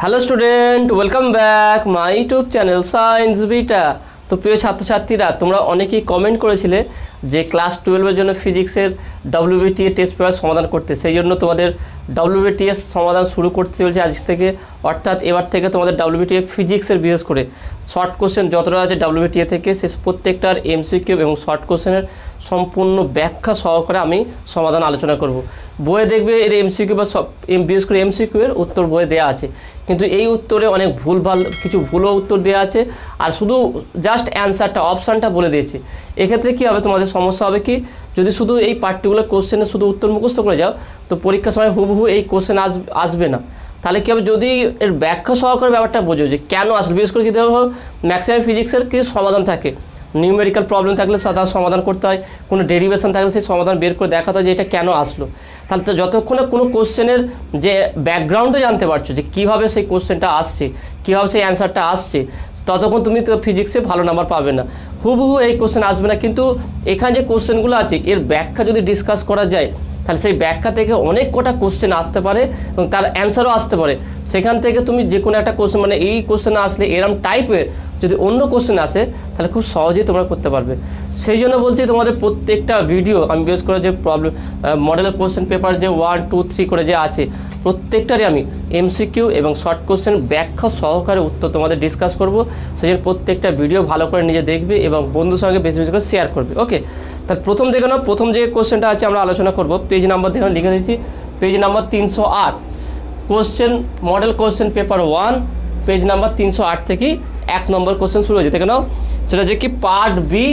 Hello student, welcome back my YouTube channel science beta. তো প্রিয় ছাত্রছাত্রীরা, তোমরা অনেকেই কমেন্ট করেছিলে যে ক্লাস 12-এর জন্য ফিজিক্সের WBTA টেস্ট পেপার সমাধান করতে, সেই জন্য তোমাদের WBTA সমাধান শুরু করতে চলছে আজ থেকে। অর্থাৎ এবার থেকে তোমাদের WBTA ফিজিক্সের বিশেষ করে শর্ট কোশ্চেন যতটা আছে WBTA থেকে, সে প্রত্যেকটার MCQ এবং শর্ট কোশ্চেনের সম্পূর্ণ ব্যাখ্যা সহকারে আমি সমাধান আলোচনা করব। বইয়ে দেখবে এর MCQ বা বিশেষ করে MCQ এর উত্তর বইয়ে দেওয়া আছে, কিন্তু এই উত্তরে অনেক ভুলভাল কিছু ভুলও উত্তর দেওয়া আছে, আর শুধু জাস্ট অ্যান্সারটা অপশানটা বলে দিয়েছে। এক্ষেত্রে কী হবে, তোমাদের সমস্যা হবে কি, যদি শুধু এই পার্টিকুলার কোশ্চেনের শুধু উত্তর মুখস্থ করে যাও তো পরীক্ষার সময় হুবহু এই কোশ্চেন আসবে না। তাহলে কী হবে, যদি এর ব্যাখ্যা সহকারে ব্যাপারটা বোঝো যে কেন আসবে, বিশেষ করে কী দেখো ম্যাক্সিমাম ফিজিক্সের কিছু সমাধান থাকে, নিউমেরিক্যাল প্রবলেম থাকলে তার সমাধান করতে হয়, কোনো ডেরিভেশন থাকলে সেই সমাধান বের করে দেখাতে হয় যে এটা কেন আসলো। তাহলে তো যতক্ষণে কোনো কোশ্চেনের যে ব্যাকগ্রাউন্ডে জানতে পারছো যে কীভাবে সেই কোশ্চেনটা আসছে, কীভাবে সেই অ্যান্সারটা আসছে, ততক্ষণ তুমি তো ফিজিক্সে ভালো নাম্বার পাবে না। হুবহু এই কোশ্চেন আসবে না, কিন্তু এখানে যে কোশ্চেনগুলো আছে এর ব্যাখ্যা যদি ডিসকাস করা যায় তাহলে সেই ব্যাখ্যা থেকে অনেক কটা কোশ্চেন আসতে পারে এবং তার অ্যান্সারও আসতে পারে। সেখান থেকে তুমি যে কোনো একটা কোশ্চেন, মানে এই কোশ্চেন আসলে এরম টাইপের যদি অন্য কোশ্চেন আসে তাহলে খুব সহজেই তোমরা করতে পারবে। সেই জন্য বলছি তোমাদের প্রত্যেকটা ভিডিও আমি বিশেষ করে যে প্রবলেম মডেলের কোশ্চেন পেপার যে 1, 2, 3 করে যে আছে প্রত্যেকটারই আমি MCQ এবং শর্ট কোশ্চেন ব্যাখ্যা সহকারে উত্তর তোমাদের ডিসকাস করব। সেই জন্য প্রত্যেকটা ভিডিও ভালো করে নিজে দেখবে এবং বন্ধুর সঙ্গে বেশি বেশি করে শেয়ার করবে। ওকে, তার প্রথম দেখে নাও, প্রথম যে কোশ্চেনটা আছে আমরা আলোচনা করব, পেজ নাম্বার দেখে লিখে দিচ্ছি, page number 308, question model question paper 1, page number 308 থেকে 1 নম্বর কোশ্চেন শুরু হয়েছে। দেখে নাও, সেটা যে কি part B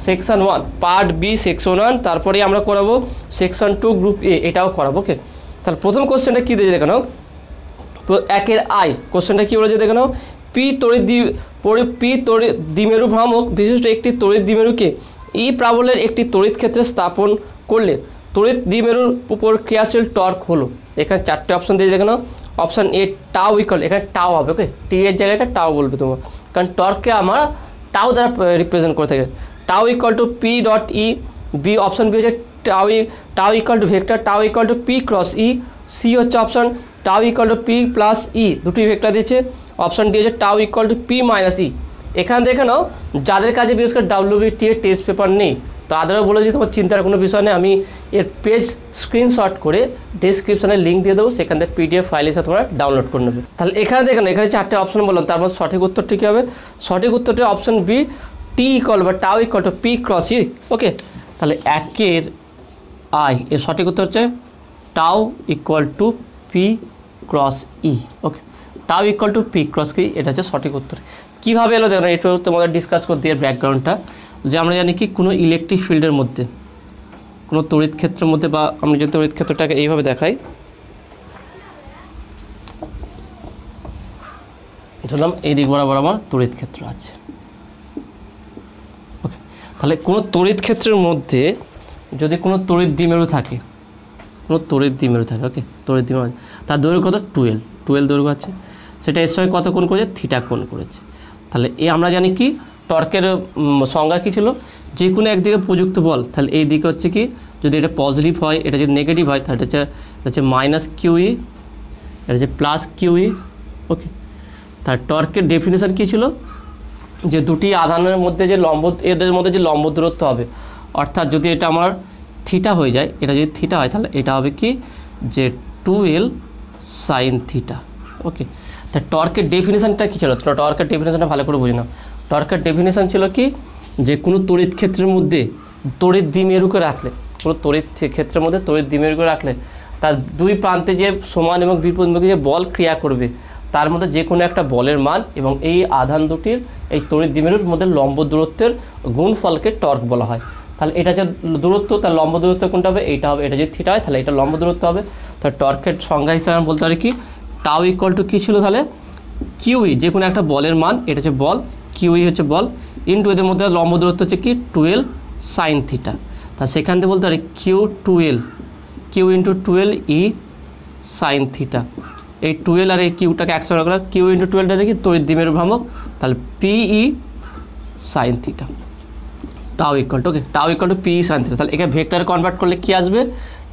section 1, part B section 1, তারপরে আমরা করাবো সেকশন 2 গ্রুপ এ, এটাও করাবো। ওকে, তাহলে প্রথম কোশ্চেনটা কী দিয়েছে দেখে নাও, 1-এর আই কোশ্চেনটা কী বলেছে দেখে নাও, পি তড়িৎ দ্বিমেরু ভ্রামক বিশিষ্ট একটি তড়িৎ দ্বিমেরুকে ই প্রাবল্যের একটি তড়িৎ ক্ষেত্রে স্থাপন করলে তড়িৎ দ্বিমেরুর উপর ক্রিয়াশীল টর্ক হলো। এখানে 4টে অপশান দিয়ে দেখে নাও। অপশান এ টাউ ইকুয়াল, এখানে টাউ হবে। ওকে, টি এর জায়গাটা টাউ বলবে তোমার, কারণ টর্ককে আমরা টাউ দ্বারা রিপ্রেজেন্ট করে থাকি। Tau equal to P dot E, B option B হচ্ছে tau equal to vector tau equal to P cross E, C হচ্ছে option tau equal to P plus E, দুটি ভেক্টর দিয়েছে। অপশান ডি হচ্ছে tau equal to P minus E. এখানে দেখে নাও, যাদের কাছে বিশেষ করে WBTA টেস্ট পেপার নেই তাদেরও বলে দিই তোমার চিন্তার কোনো বিষয় নেই, আমি এর পেজ স্ক্রিনশট করে ডেসক্রিপশনে লিঙ্ক দিয়ে দেবো, সেখান থেকে PDF ফাইল এসে তোমরা ডাউনলোড করে নেবে। তাহলে এখানে দেখে নাও, এখানে 4টে অপশন বললাম, তারপর সঠিক উত্তরটি কী হবে, সঠিক উত্তরটি অপশন বি, টি ইকুয়াল বা tau equal to P cross E. Okay, তাহলে 1-এর আই এর সঠিক উত্তর হচ্ছে tau equal to P cross E. Okay, tau equal to P cross E, এটা হচ্ছে সঠিক উত্তর। কীভাবে এলো দেখো, এটা তোমাদের ডিসকাস করতে এর ব্যাকগ্রাউন্ডটা, যে আমরা জানি কি কোনো ইলেকট্রিক ফিল্ডের মধ্যে, কোনো তড়িৎ ক্ষেত্রের মধ্যে, বা আমি যদি তড়িৎ ক্ষেত্রটাকে এইভাবে দেখাই, ধরলাম এই দিক বরাবর আমার তড়িৎ ক্ষেত্র আছে। ওকে, তাহলে কোনো তড়িৎ ক্ষেত্রের মধ্যে যদি কোনো তড়িৎ দ্বিমেরু থাকে, কোনো তড়িৎ দ্বিমেরু থাকে, ওকে, তড়িৎ দ্বিমেরু, তার দৈর্ঘ্য কত 12 দৈর্ঘ্য আছে, সেটা এর সঙ্গে কত কোণ করেছে, থিটা কোণ করেছে। তাহলে আমরা জানি কি টর্কের সংজ্ঞা কী ছিল, যে কোনো একদিকে প্রযুক্ত বল, তাহলে এই দিকে হচ্ছে কি, যদি এটা পজিটিভ হয়, এটা যদি নেগেটিভ হয় তাহলে এটা হচ্ছে মাইনাস কিউই, এটা হচ্ছে প্লাস কিউই। ওকে, তার টর্কের ডেফিনেশন কী ছিল, যে দুটি আধানের মধ্যে যে এদের মধ্যে যে লম্ব দূরত্ব হবে, অর্থাৎ যদি এটা আমার থিটা হয়ে যায়, এটা যদি থিটা হয় তাহলে এটা হবে কি, যে 2L সাইন থিটা। ওকে, তা টর্কের ডেফিনেশনটা কী ছিল, টর্কের ডেফিনেশনটা ভালো করে বুঝে নাও। টর্কের ডেফিনেশন ছিল কি, যে কোনো তড়িৎ ক্ষেত্রের মধ্যে তড়িৎ দ্বিমেরুকে রাখলে, কোনো তড়িৎ ক্ষেত্রের মধ্যে তড়িৎ দ্বিমেরুকে রাখলে তার দুই প্রান্তে যে সমান এবং বিপরীতমুখী যে বল ক্রিয়া করবে, তার মধ্যে যে কোনো একটা বলের মান এবং এই আধান দুটির এই তড়িৎ দ্বিমেরুর মধ্যে লম্ব দূরত্বের গুণফলকে টর্ক বলা হয়। তাহলে এটা যে দূরত্ব, তার লম্ব দূরত্ব কোনটা হবে, এইটা হবে। এটা যদি থিটা হয় তাহলে এটা লম্ব দূরত্ব হবে। তাহলে টর্কের সংজ্ঞা হিসাবে আমি বলতে পারি কি, টাউ ইকুয়াল টু কী ছিল তাহলে, কিউই, যে কোনো একটা বলের মান, এটা হচ্ছে বল, কিউই হচ্ছে বল, ইন্টু এদের মধ্যে লম্ব দূরত্ব হচ্ছে কি 12 সাইন থিটা। তা সেখান থেকে বলতে পারি কিউ ইন্টু 12 ই সাইন থিটা। এই 12 আর এই কিউটাকে একসঙ্গে রাখলাম, কিউ ইন্টু 12টা হচ্ছে কি তড়িৎ দ্বিমেরু ভ্রামক, তাহলে PE sine theta, tau equal to, okay, tau equal to PE sine theta. তাহলে একে ভেক্টরে কনভার্ট করলে কী আসবে,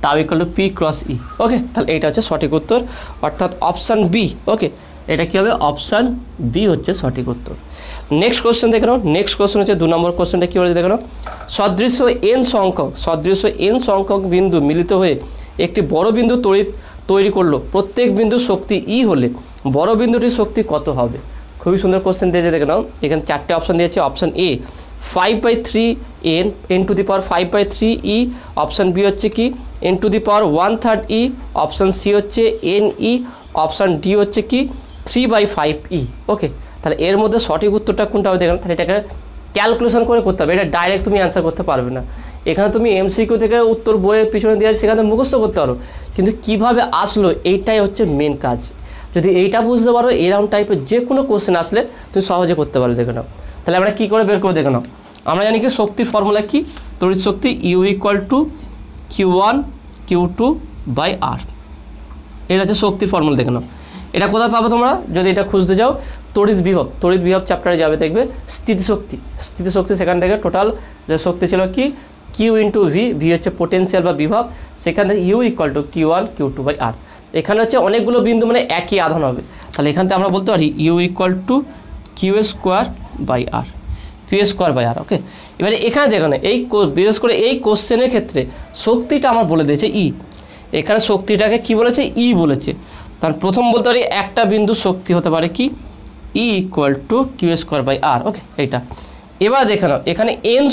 tau equal to P cross E. Okay, তাহলে এইটা হচ্ছে সঠিক উত্তর, অর্থাৎ অপশান বি। ওকে, এটা কী হবে? অপশান বি হচ্ছে সঠিক উত্তর। নেক্সট কোশ্চেন দেখে নাও। নেক্সট কোশ্চেন হচ্ছে 2 নম্বর কোশ্চেনটা কী বলেছে দেখে নাও। সদৃশ্য এন সংখ্যক বিন্দু মিলিত হয়ে একটি বড় বিন্দু তৈরি করলো। প্রত্যেক বিন্দুর শক্তি ই হলে বড় বিন্দুটির শক্তি কত হবে? খুবই সুন্দর কোশ্চেন দিয়েছে দেখে নাও। এখানে 4টে অপশান দিয়েছে। Option A 5/3 n to the power 5/3 e, option B হচ্ছে কি n to the power 1/3 e, option C হচ্ছে n ই, অপশান ডি হচ্ছে কি 3/5 ই। ওকে, তাহলে এর মধ্যে সঠিক উত্তরটা কোনটা হবে দেখেন। তাহলে এটাকে ক্যালকুলেশন করে করতে হবে, এটা ডাইরেক্ট তুমি অ্যান্সার করতে পারবে না। এখানে তুমি এমসিকিউ থেকে উত্তর বইয়ের পিছনে দিয়ে সেখানে মুখস্থ করতে পারো, কিন্তু কিভাবে আসলো এইটাই হচ্ছে মেন কাজ। যদি এইটা বুঝতে পারো, এরকম টাইপের যে কোনো কোশ্চেন আসলে তুমি সহজে করতে পারো। দেখে নাও তাহলে আমরা কী করে বের করে দেখে নাও। আমরা জানি কি শক্তির ফর্মুলা কি? তড়িৎ শক্তি you equal two Q1 Q2/R। এটা হচ্ছে শক্তির ফর্মুলা। দেখে নাও এটা কোথায় পাবো তোমরা যদি এটা খুঁজতে যাও? তড়িৎ বিভব চ্যাপ্টারে যাবে, দেখবে স্থিতিশক্তি সেখান থেকে টোটাল যে শক্তি ছিল কি Q ইন্টু ভি হচ্ছে পোটেনশিয়াল বা বিভব, সেখান থেকে you equal two Q1 Q2/R। এখানে হচ্ছে অনেকগুলো বিন্দু মানে একই আধান হবে, তাহলে এখান থেকে আমরা বলতে পারি ইউ ইকুয়াল টু Q²/R। ওকে, এবারে এখানে যেখানে এই বিশেষ করে এই কোশ্চেনের ক্ষেত্রে শক্তিটা আমার বলে দিয়েছে ই। এখানে শক্তিটাকে কি বলেছে? ই বলেছে। তার প্রথম বলতে পারি একটা বিন্দু শক্তি হতে পারে কি ই ইকুয়াল টু Q²/R। ওকে, এইটা। এবার দেখে নাও এখানে এন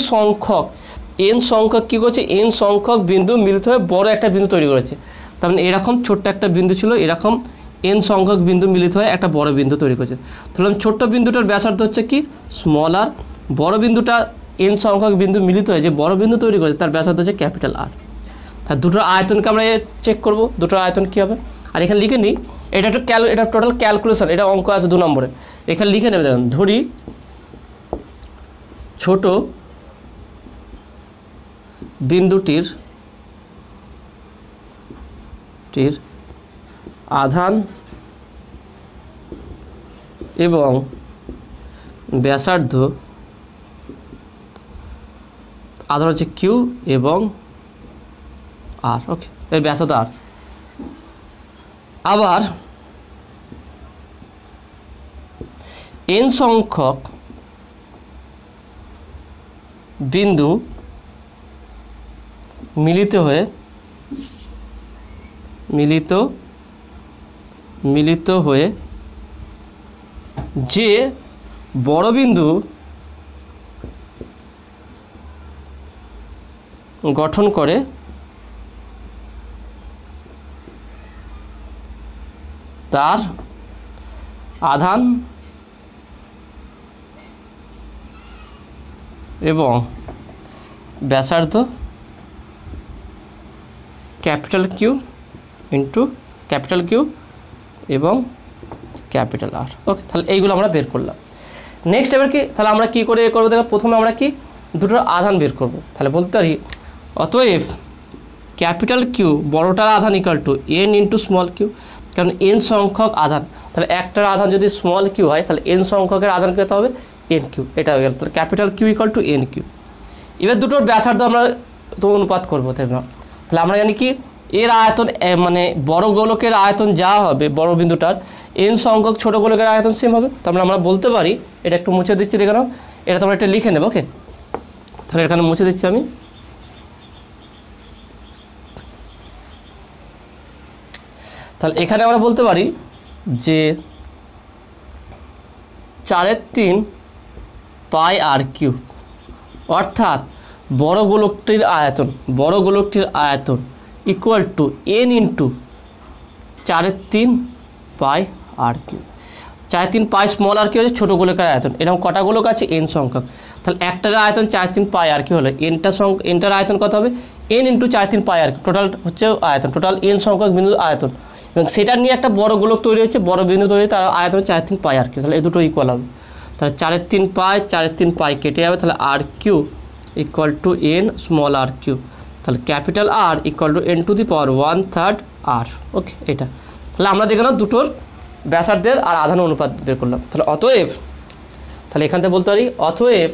সংখ্যক কী করছে? এন সংখ্যক বিন্দু মিলিত হয়ে বড় একটা বিন্দু তৈরি করেছে। তার মানে এরকম ছোট্ট একটা বিন্দু ছিল, এরকম এন সংখ্যক বিন্দু মিলিত হয়ে একটা বড় বিন্দু তৈরি করেছে। তাহলে ছোট্ট বিন্দুটার ব্যাসার্ধ হচ্ছে কি স্মল আর, বড় বিন্দুটা এন সংখ্যক বিন্দু মিলিত হয়ে যে বড় বিন্দু তৈরি করেছে তার ব্যাসার্ধ হচ্ছে ক্যাপিটাল আর। তা দুটোর আয়তনকে আমরা চেক করব, দুটোর আয়তন কী হবে। আর এখানে লিখে নিই, এটা টোটাল ক্যালকুলেশন, এটা অঙ্ক আছে 2 নম্বরে। এখানে লিখে নেবে, দেখুন ধরি ছোট বিন্দুটির আধান এবং ব্যাসার্ধ, আধান হচ্ছে কিউ এবং আর। ওকে, এর ব্যাসার্ধ আর। আবার এন সংখ্যক বিন্দু মিলিত হয়ে যে বড় বিন্দু গঠন করে তার আধান এবং ব্যাসার্ধ capital Q into capital Q এবং ক্যাপিটাল আর। ওকে, তাহলে এইগুলো আমরা বের করলাম। নেক্সট এবার কি, তাহলে আমরা কি করে করবো দেখো। প্রথমে আমরা কি দুটোর আধান বের করব। তাহলে বলতে পারি অতএব ক্যাপিটাল কিউ বড়টার আধান equal to N into small Q, কারণ এন সংখ্যক আধান। তাহলে একটার আধান যদি স্মল কিউ হয় তাহলে এন সংখ্যকের আধান কত হবে? N Q. এটা হয়ে গেল। তাহলে capital Q equal to N Q. এবার দুটোর ব্যাসার্ধ আমরা তো অনুপাত করবো, তাই না? তাহলে আমরা জানি কি এর আয়তন মানে বড় গোলকের আয়তন যা হবে বড় বিন্দুটার, এন সংখ্যক ছোট গোলকের আয়তন সেম হবে। তারপরে আমরা বলতে পারি, এটা একটু মুছে দিচ্ছি দেখে নাও, এটা তোমরা একটা লিখে নেবে। ওকে, তাহলে এখানে মুছে দিচ্ছি আমি। তাহলে এখানে আমরা বলতে পারি যে 4/3 পাই আর কিউ, অর্থাৎ বড় গোলকটির আয়তন equal to N into 4/3 pi R cube. 4/3 pi small R cube হচ্ছে ছোটো গোলকের আয়তন। এরকম কটা গোলক আছে? এন সংখ্যক। তাহলে একটার আয়তন 4/3 পাই আর কিউ হলো, এনটার আয়তন কত হবে? N into 4/3 pi R Q. Total হচ্ছে আয়তন, টোটাল এন সংখ্যক বিন্দুর আয়তন, এবং সেটা নিয়ে একটা বড় গোলক তৈরি হচ্ছে, বড় বিন্দু তৈরি, তার আয়তন 4/3 পাই আর কিউ। তাহলে এই দুটো ইকুয়াল হবে। তাহলে 4/3 পাই কেটে যাবে, তাহলে R Q equal to N small R Q. তাহলে capital R equal to N to the power 1/3 R. Okay, এটা তাহলে আমরা দেখে নাও দুটোর ব্যাসার্ধের আর আধান অনুপাত বের করলাম। তাহলে অতএব, তাহলে এখান থেকে বলতে পারি অতএব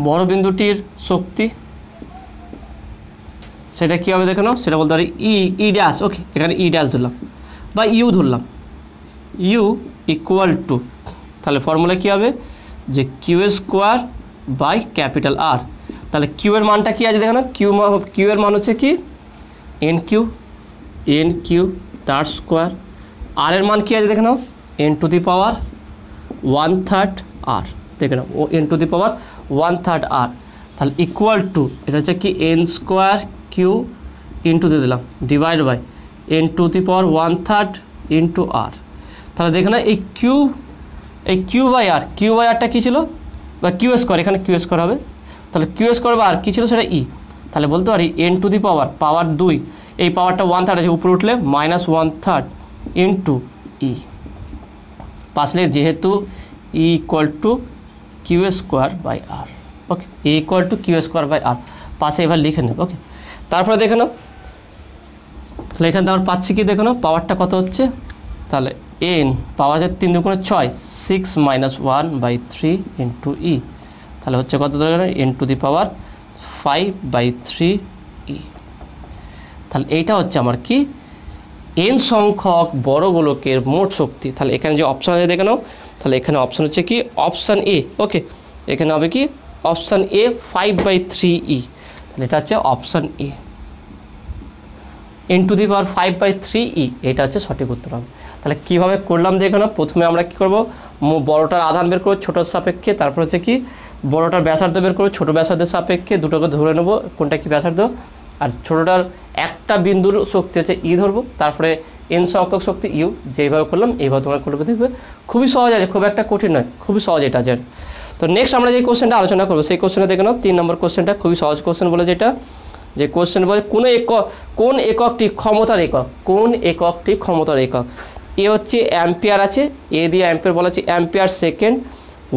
বড় বিন্দুটির শক্তি সেটা কী হবে দেখো না, সেটা বলতে পারি ই ড্যাশ। ওকে, এখানে ই ড্যাশ ধরলাম বা ইউ ধরলাম, ইউ ইকুয়াল টু, তাহলে ফর্মুলা কী হবে যে Q square by capital R. তাহলে কিউ এর মানটা কী আছে দেখো না, কিউ এর মান হচ্ছে কি এন কিউ তার স্কোয়ার। আর এর মান কী আছে দেখে নাও এন টু দি পাওয়ার 1/3 আর, দেখে নাও O N to the power 1/3 আর। তাহলে ইকুয়াল টু এটা হচ্ছে কি এন স্কোয়ার কিউ ইন্টু দিয়ে দিলাম divide by N to the power 1/3 into R. তাহলে দেখে না এই কিউ বাই আরটা কী ছিল, বা কিউ স্কোয়ার, এখানে কিউ স্কোয়ার হবে। তাহলে কিউ স্কোয়ার বা আর কী ছিল সেটা ই। তাহলে বলতে পারি এন টু দি পাওয়ার 2, এই পাওয়ারটা 1/3 আছে, উপরে উঠলে -1/3 ইন্টু ই। পাশে যেহেতু E equal to Q square by R. Okay, E equal to Q square by R পাশে এবার লিখে নেব। ওকে, তারপরে দেখে নাও, তাহলে এখানে আমার পাচ্ছি কি দেখো না, পাওয়ারটা কত হচ্ছে, তাহলে এন পাওয়ার আছে 3 × 6, 6 - 1/3 ইন্টু ই। তাহলে হচ্ছে কত ধরে এন টু দি পাওয়ার 5/3 ই। তাহলে এইটা হচ্ছে আমার কি এন সংখ্যক বড় গোলকের মোট শক্তি। তাহলে এখানে যে অপশান আছে দেখে নাও, তাহলে এখানে অপশান হচ্ছে কি অপশান এ। ওকে, এখানে হবে কি অপশান এ 5/3 ই। তাহলে এটা হচ্ছে option A, N to the power 5/3 E, এটা হচ্ছে সঠিক উত্তর হবে। তাহলে কীভাবে করলাম দেখে নাও, প্রথমে আমরা কী করবো, বড়টার আধান বের করবো ছোটোর সাপেক্ষে, তারপর হচ্ছে কি বড়টার ব্যাসার্ধ বের করবো ছোটো ব্যাসার্ধের সাপেক্ষে, দুটোকে ধরে নেবো কোনটা কি ব্যাসার্ধ, আর ছোটোটার একটা বিন্দুর শক্তি হচ্ছে ই ধরবো, তারপরে এন সংখ্যক শক্তি ইউ। যেইভাবে করলাম এইভাবে তোমরা করবে, দেখবে খুবই সহজ আছে, খুব একটা কঠিন নয়, খুবই সহজ এটা আছে। তো নেক্সট আমরা যে কোশ্চেনটা আলোচনা করবো সেই কোশ্চেনটা দেখে নাও, 3 নম্বর কোশ্চেনটা খুবই সহজ কোশ্চেন বলে, যেটা যে কোশ্চেন বলে কোন এককটি ক্ষমতার একক, কোন এককটি ক্ষমতার একক। এ হচ্ছে অ্যাম্পিয়ার আছে, এ দিয়ে অ্যাম্পিয়ার বলা হচ্ছে ampere second.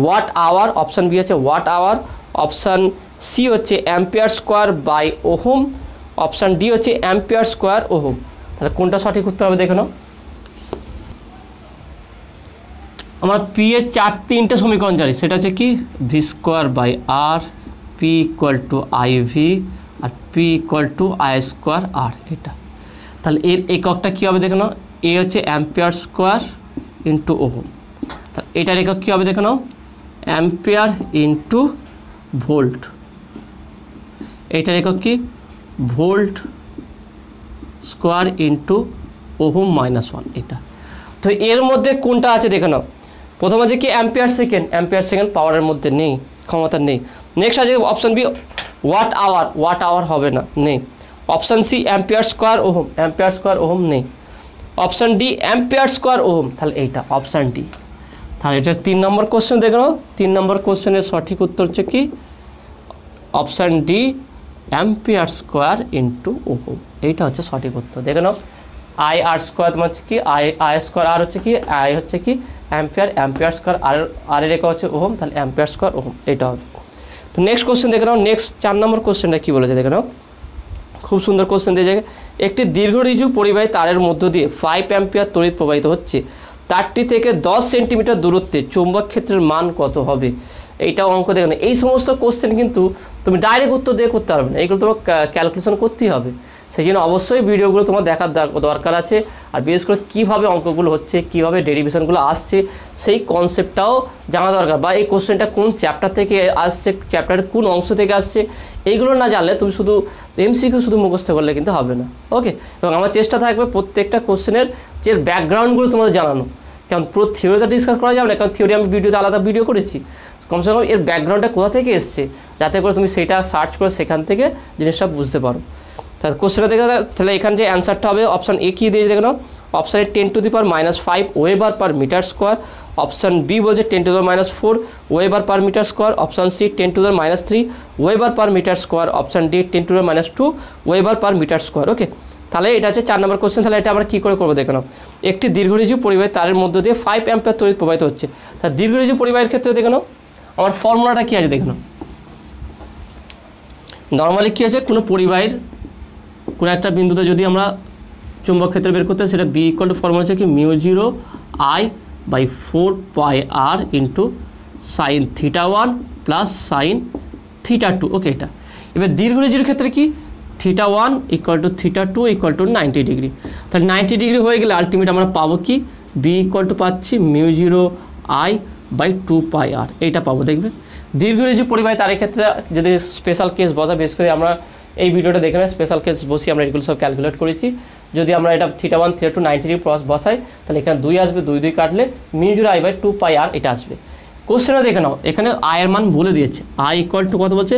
Watt hour, option B হচ্ছে ওয়াট আওয়ার। অপশান সি হচ্ছে ampere square by ohm. Option D হচ্ছে অ্যাম্পিয়ার স্কোয়ার ওহম। তাহলে কোনটা সঠিক উত্তর হবে দেখে নাও। আমার পি এর 3টে সমীকরণ জানি, সেটা হচ্ছে কি V square by R, P equal to I V, আর P equal to I square R, এটা। তাহলে এর এককটা কী হবে দেখে নাও, এ হচ্ছে অ্যাম্পিয়ার স্কোয়ার ইন্টু ওহম। তাহলে এটার একক কী হবে দেখে নাও, অ্যাম্পিয়ার ইন্টু ভোল্ট। এইটার একক কি ভোল্ট স্কোয়ার ইন্টু ওহম -1, এটা। তো এর মধ্যে কোনটা আছে দেখে নাও, প্রথম আছে কি অ্যাম্পিয়ার সেকেন্ড পাওয়ারের মধ্যে নেই, ক্ষমতা নেই। নেক্সট আছে অপশান বি ওয়াট আওয়ার হবে না, নেই। Option C ampere square ohm নেই। Option D ampere square ohm, তাহলে এইটা অপশান ডি। তাহলে এটা 3 নম্বর কোশ্চেন দেখে নাও, 3 নম্বর কোশ্চেনের সঠিক উত্তর হচ্ছে কি option D ampere square into ohm, এইটা হচ্ছে সঠিক উত্তর। দেখে নাও আই আর স্কোয়ার তোমার হচ্ছে কি আই স্কোয়ার আর হচ্ছে কি আই হচ্ছে কি অ্যাম্পিয়ার স্কোয়ার আর এর একক হচ্ছে ওহম, তাহলে অ্যাম্পিয়ার স্কোয়ার ওহম, এটা হবে। তো নেক্সট কোশ্চেন দেখে নাও, নেক্সট 4 নম্বর কোশ্চেনটা কী বলেছে দেখে নাও, খুব সুন্দর কোশ্চেন দিয়েছে। একটি দীর্ঘ ঋজু পরিবাহী তারের মধ্য দিয়ে 5 অ্যাম্পিয়ার তড়িৎ প্রবাহিত হচ্ছে, তারটি থেকে 10 সেন্টিমিটার দূরত্বে চৌম্বক ক্ষেত্রের মান কত হবে। এইটাও অঙ্ক দেখে না, এই সমস্ত কোশ্চেন কিন্তু তুমি ডাইরেক্ট উত্তর দিয়ে করতে পারবে না, এইগুলো তোমার ক্যালকুলেশন করতেই হবে। সেই জন্য অবশ্যই ভিডিওগুলো তোমার দেখার দরকার আছে, আর বিশেষ করে কীভাবে অঙ্কগুলো হচ্ছে, কীভাবে ডেরিভেশনগুলো আসছে, সেই কনসেপ্টটাও জানা দরকার, বা এই কোশ্চেনটা কোন চ্যাপ্টার থেকে আসছে, চ্যাপ্টারের কোন অংশ থেকে আসছে, এইগুলো না জানলে তুমি শুধু এমসিকিউ শুধু মুখস্থ করলে কিন্তু হবে না। ওকে, এবং আমার চেষ্টা থাকবে প্রত্যেকটা কোশ্চেনের যে ব্যাকগ্রাউন্ডগুলো তোমাদের জানানো, কারণ পুরো থিওরিটা ডিসকাস করা যাবে না, কারণ থিওরি আমি ভিডিওতে আলাদা ভিডিও করেছি, কমসে কম এর ব্যাকগ্রাউন্ডটা কোথা থেকে এসছে, যাতে করে তুমি সেটা সার্চ করে সেখান থেকে জিনিসটা বুঝতে পারো। তাহলে কোশ্চেনটা দেখে, তাহলে এখানে যে অ্যান্সারটা হবে অপশান এ কী দিয়ে দেখে নাও, option A 10 to the power -5 weber per metre square. Option B বলছে 10 to the power -4 weber per metre square. Option C 10 to the power -3 weber per metre square. Option D 10 to the power -2 weber per metre square. Okay, তাহলে এটা হচ্ছে 4 নম্বর question. তাহলে এটা আমরা কী করে করবো দেখে নাও, একটি দীর্ঘঋজু পরিবাহী তারের মধ্য দিয়ে 5 অ্যাম্পিয়ার তড়িৎ প্রবাহিত হচ্ছে। তাহলে দীর্ঘঋজু পরিবাহীর ক্ষেত্রে দেখে নাও আমার ফর্মুলাটা কী আছে দেখে নাও। নর্মালি কী আছে, কোনো পরিবাহীর কোনো একটা বিন্দুতে যদি আমরা চুম্বক ক্ষেত্র বের করতে সেটা বি ইকুয়াল টু ফর্মুলা হচ্ছে কি mu zero I by 4 pi R into sine theta 1 plus sine theta 2। Okay, এটা এবার দীর্ঘ রেজির ক্ষেত্রে কি theta 1 equal to theta 2 equal to 90 degree. তাহলে 90 ডিগ্রি হয়ে গেলে আলটিমেট আমরা পাবো কি বি ইকুয়াল টু পাচ্ছি mu zero I by 2 pi R, এইটা পাবো। দেখবে দীর্ঘ রেজি পরিবাহী তারের ক্ষেত্রে যদি স্পেশাল কেস বসা, বেশ করে আমরা এই ভিডিওটা দেখে নেয় স্পেশাল কেস বসি আমরা এগুলো সব ক্যালকুলেট করেছি। যদি আমরা এটা থিটা 1 থিটা 2 90 ডিগ্রি বসাই তাহলে এখানে 2 আসবে, 2 2 কাটলে mu zero I by 2 pi আর এটা আসবে। কোশ্চেনটা দেখে নাও, এখানে আয়ের মান বলে দিয়েছে, আই ইকুয়াল টু কত বলছে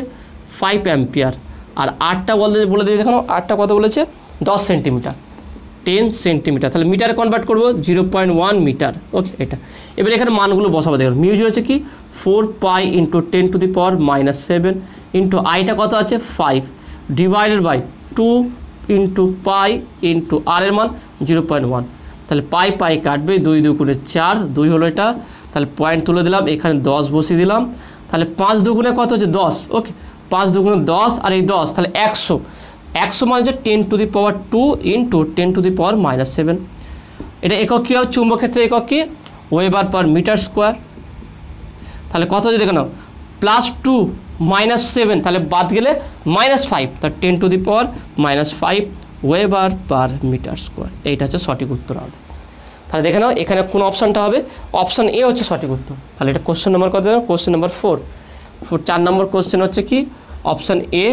5 অ্যাম্পিয়ার, আর আরটা বলে দিয়েছে এখানে, আরটা কত বলেছে 10 সেন্টিমিটার, 10 সেন্টিমিটার। তাহলে মিটারে কনভার্ট করবো 0.1 মিটার। ওকে, এটা এবার এখানে মানগুলো বসাবো। দেখুন মিউ জিরো হচ্ছে কি 4 pi into 10 to the power -7 into আইটা কত আছে 5 divided by 2 into pi into R এর মান 0.1। তাহলে পাই পাই কাটবে, 2 2 গুণে 4, 2 হলো এটা। তাহলে পয়েন্ট তুলে দিলাম, এখানে 10 বসিয়ে দিলাম। তাহলে 5 দুগুণে কত হচ্ছে 10। ওকে, 5 দুগুণে 10 আর এই 10 তাহলে 100। 100 মানে হচ্ছে 10 to the power 2 into 10 to the power -7। এটা একক কী হবে চুম্বক ক্ষেত্রে একক কি ওয়েবার পার মিটার স্কোয়ার। তাহলে কত যদি দেখে নাও +2 -7, তাহলে বাদ গেলে -5, তাহলে 10 to the power -5 weber per metre square. এইটা হচ্ছে সঠিক উত্তর হবে। তাহলে দেখে নাও এখানে কোন অপশানটা হবে, অপশান এ হচ্ছে সঠিক উত্তর। তাহলে এটা কোশ্চেন নাম্বার কত, কোশ্চেন নাম্বার 4। 4 নম্বর কোশ্চেন হচ্ছে কি অপশান এ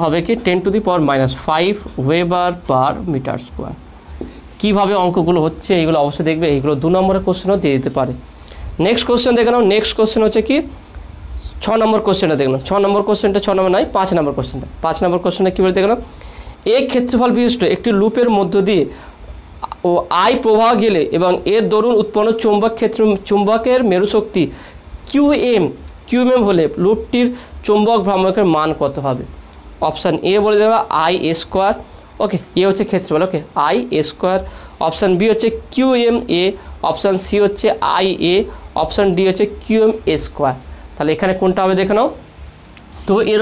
হবে কি 10 to the power -5 weber per metre square. কীভাবে অঙ্কগুলো হচ্ছে এইগুলো অবশ্যই দেখবে, এইগুলো 2 নম্বরের কোশ্চেনও দিয়ে দিতে পারে। নেক্সট কোশ্চেন দেখে নাও, নেক্সট কোশ্চেন হচ্ছে কি 6 নম্বর কোশ্চেনটা দেখলাম। 6 নম্বর কোশ্চেনটা 6 নম্বর নয় 5 নম্বর কোশ্চেনটা। 5 নম্বর কোশ্চেনটা কী বলে দেখলাম, এক ক্ষেত্রফল বিশিষ্ট একটি লুপের মধ্য দিয়ে ও আই প্রবাহ গেলে এবং এর দরুন উৎপন্ন চুম্বকের মেরুশক্তি কিউএম হলে লুপটির চুম্বক ভ্রামকের মান কত হবে। অপশান এ বলে দেওয়া I A square. Okay, A হচ্ছে ক্ষেত্রফল। Okay, I A square. Option B হচ্ছে কিউএম এ, অপশান সি হচ্ছে আই এ, অপশান ডি হচ্ছে কিউএম এ স্কোয়ার। তাহলে এখানে কোনটা হবে দেখে নাও। তো এর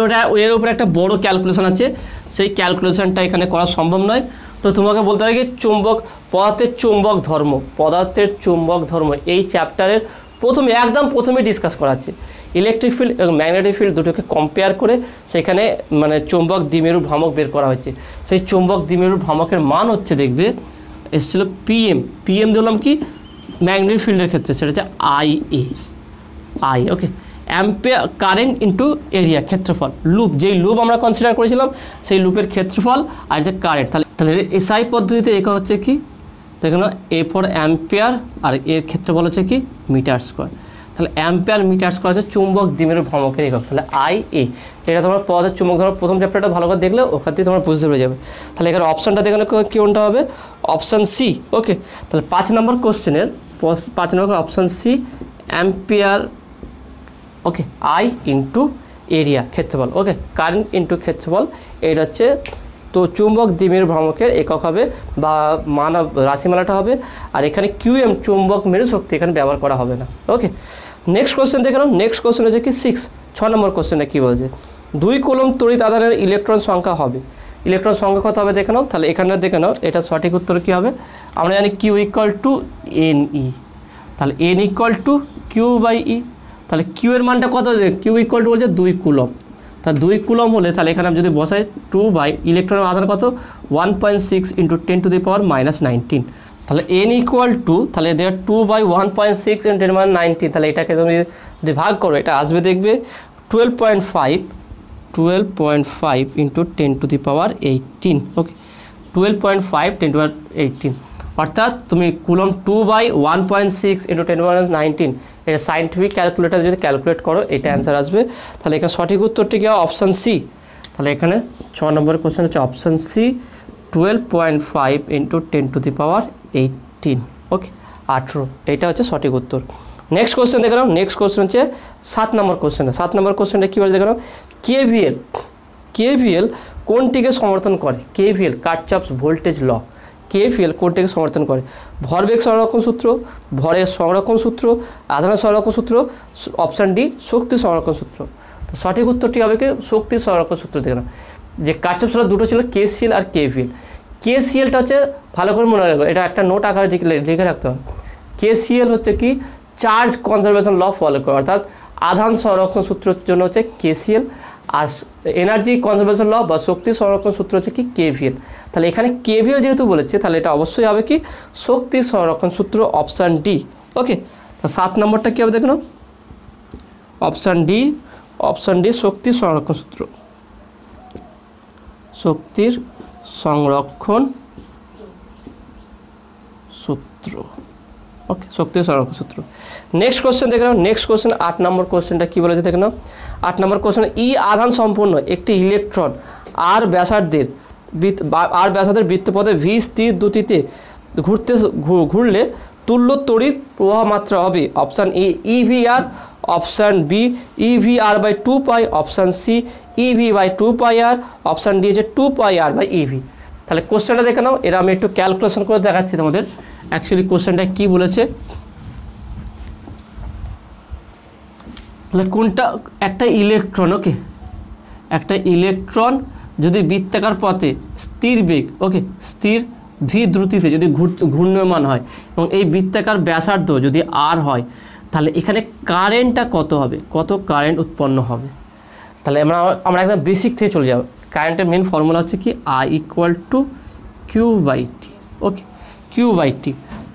উপরে একটা বড় ক্যালকুলেশন আছে, সেই ক্যালকুলেশনটা এখানে করা সম্ভব নয়। তো তোমাকে বলতে হবে কি পদার্থের চুম্বক ধর্ম এই চ্যাপ্টারের একদম প্রথমে ডিসকাস করা আছে। ইলেকট্রিক ফিল্ড এবং ম্যাগনেটিক ফিল্ড দুটোকে কম্পেয়ার করে সেখানে মানে চুম্বক দ্বিমেরু ভ্রামক বের করা হয়েছে। সেই চুম্বক দ্বিমেরু ভ্রামকের মান হচ্ছে দেখবে এসেছিল পিএম দিলাম কি ম্যাগনেটিক ফিল্ডের ক্ষেত্রে সেটা হচ্ছে I. Okay, ampere current into area ক্ষেত্রফল, লুপ যেই লুপ আমরা কনসিডার করেছিলাম সেই লুপের ক্ষেত্রফল আর যে কারেন্ট। তাহলে এসআই পদ্ধতিতে একা হচ্ছে কি দেখুন এ ফর অ্যাম্পিয়ার আর এর ক্ষেত্রফল হচ্ছে কি মিটার স্কোয়ার। তাহলে অ্যাম্পিয়ার মিটার স্কোয়ার হচ্ছে চুম্বক দ্বিমেরু ভ্রামকের একক। তাহলে আই এ এটা তোমরা পদার্থের চুম্বক ধর্ম প্রথম চ্যাপ্টারটা ভালো করে দেখলে ওখান থেকে তোমরা বুঝতে পেরে যাবে। তাহলে এখানে অপশানটা দেখে কোনটা হবে, অপশান সি। ওকে, তাহলে 5 নম্বর কোশ্চেনের 5 number option C ampere. Okay, I into area ক্ষেত্রফল। ওকে, কারেন্ট ইন্টু ক্ষেত্রফল এটা হচ্ছে তো চুম্বক দ্বিমেরু ভ্রামকের একক হবে বা রাশিমালাটা হবে। আর এখানে কিউএম চুম্বক মেরু শক্তি এখানে ব্যবহার করা হবে না। ওকে, নেক্সট কোশ্চেন দেখে নাও। নেক্সট কোশ্চেন হচ্ছে কি 6 নম্বর কোশ্চেনটা কী বলছে 2 কুলম্ব তড়িৎ আধানের ইলেকট্রন সংখ্যা হবে। ইলেকট্রন সংখ্যা কত হবে দেখে নাও। তাহলে এখানে দেখে নাও এটা সঠিক উত্তর কী হবে, আমরা জানি Q equal to N E. তাহলে N equal to Q by E. তাহলে কিউ এর মানটা কত, কিউ ইকুয়াল টু বলছে 2 কুলম্ব। তাহলে 2 কুলম্ব হলে তাহলে এখানে যদি বসাই 2 বাই ইলেকট্রনের আধান কত 1.6 ইন্টু 10 টু দি পাওয়ার -19। তাহলে এন ইকুয়াল টু তাহলে দেওয়ার 2 বাই 1.6 ইন্টু 10 - 19। তাহলে এটাকে তুমি যদি ভাগ করো এটা আসবে দেখবে 12.5 into 10 to the power 18। Okay, 12.5 10 to the power 18 অর্থাৎ তুমি কুলম্ব 2 বাই 1.6 ইন্টু 10 - 19 এটা সাইন্টিফিক ক্যালকুলেটার যদি ক্যালকুলেট করো এটা অ্যান্সার আসবে। তাহলে এখানে সঠিক উত্তরটি কি হবে অপশান সি। তাহলে এখানে 6 নম্বরের কোশ্চেন হচ্ছে option C 12.5 into 10 to the power 18। Okay, 18 এইটা হচ্ছে সঠিক উত্তর। নেক্সট কোশ্চেন দেখে নাও। নেক্সট কোশ্চেন হচ্ছে 7 নম্বর কোশ্চেনটা। 7 নম্বর কোশ্চেনটা কী বলে দেখে নাও, কেভিএল কোনটিকে সমর্থন করে। KVL Kirchhoff's voltage law. KVL কোনটিকে সমর্থন করে, ভরবেগ সংরক্ষণ সূত্র, ভরের সংরক্ষণ সূত্র, আধানের সংরক্ষণ সূত্র, অপশান ডি শক্তি সংরক্ষণ সূত্র। তো সঠিক উত্তরটি হবে কি শক্তি সংরক্ষণ সূত্র। দেখে না যে কারশ্যাফস ল দুটো ছিল কেসিএল আর কেভিএল। KCLটা হচ্ছে ভালো করে মনে রাখবে, এটা একটা নোট আকারে লিখে রাখতে হবে। KCL হচ্ছে কি চার্জ কনজারভেশন ল ফলো করে, অর্থাৎ আধান সংরক্ষণ সূত্রের জন্য হচ্ছে KCL, আর এনার্জি কনজারভেশন ল বা শক্তি সংরক্ষণ সূত্র হচ্ছে কি KVL। তাহলে এখানে KVL যেহেতু বলেছে তাহলে এটা অবশ্যই হবে কি শক্তি সংরক্ষণ সূত্র, অপশান ডি। ওকে, 7 নম্বরটা কী হবে দেখুন, অপশান ডি শক্তি সংরক্ষণ সূত্র, শক্তির সংরক্ষণ সূত্র। ওকে, শক্তি সংরক্ষণ সূত্র। নেক্সট কোশ্চেন দেখে নাও, নেক্সট কোশ্চেন 8 নম্বর কোশ্চেনটা কী বলেছে দেখে নাও। 8 নম্বর কোশ্চেন, ই আধান সম্পূর্ণ একটি ইলেকট্রন আর ব্যাসার্ধের বৃত্তপথে ভি স্থির দ্রুতিতে ঘুরলে তুল্য তড়িৎ প্রবাহ মাত্রা হবে option A EVR, option B EVR by 2 pi, option C EV by 2 pi R, option D হচ্ছে 2 পাই আর বাই EV। তাহলে কোশ্চেনটা দেখে নাও, এরা আমি একটু ক্যালকুলেশন করে দেখাচ্ছি তোমাদের অ্যাকচুয়ালি কোশ্চেনটা কী বলেছে। তাহলে কোনটা একটা ইলেকট্রন, ওকে, একটা ইলেকট্রন যদি বৃত্তাকার পথে স্থির বেগ, ওকে, স্থির ভি দ্রুতিতে যদি ঘূর্ণয়মান হয় এবং এই বৃত্তাকার ব্যাসার্ধ যদি আর হয়, তাহলে এখানে কারেন্টটা কত হবে, কত কারেন্ট উৎপন্ন হবে। তাহলে আমরা একদম বেসিক থেকে চলে যাব। কারেন্টের মেন ফর্মুলা হচ্ছে কি I = Q/T। Okay, Q/T।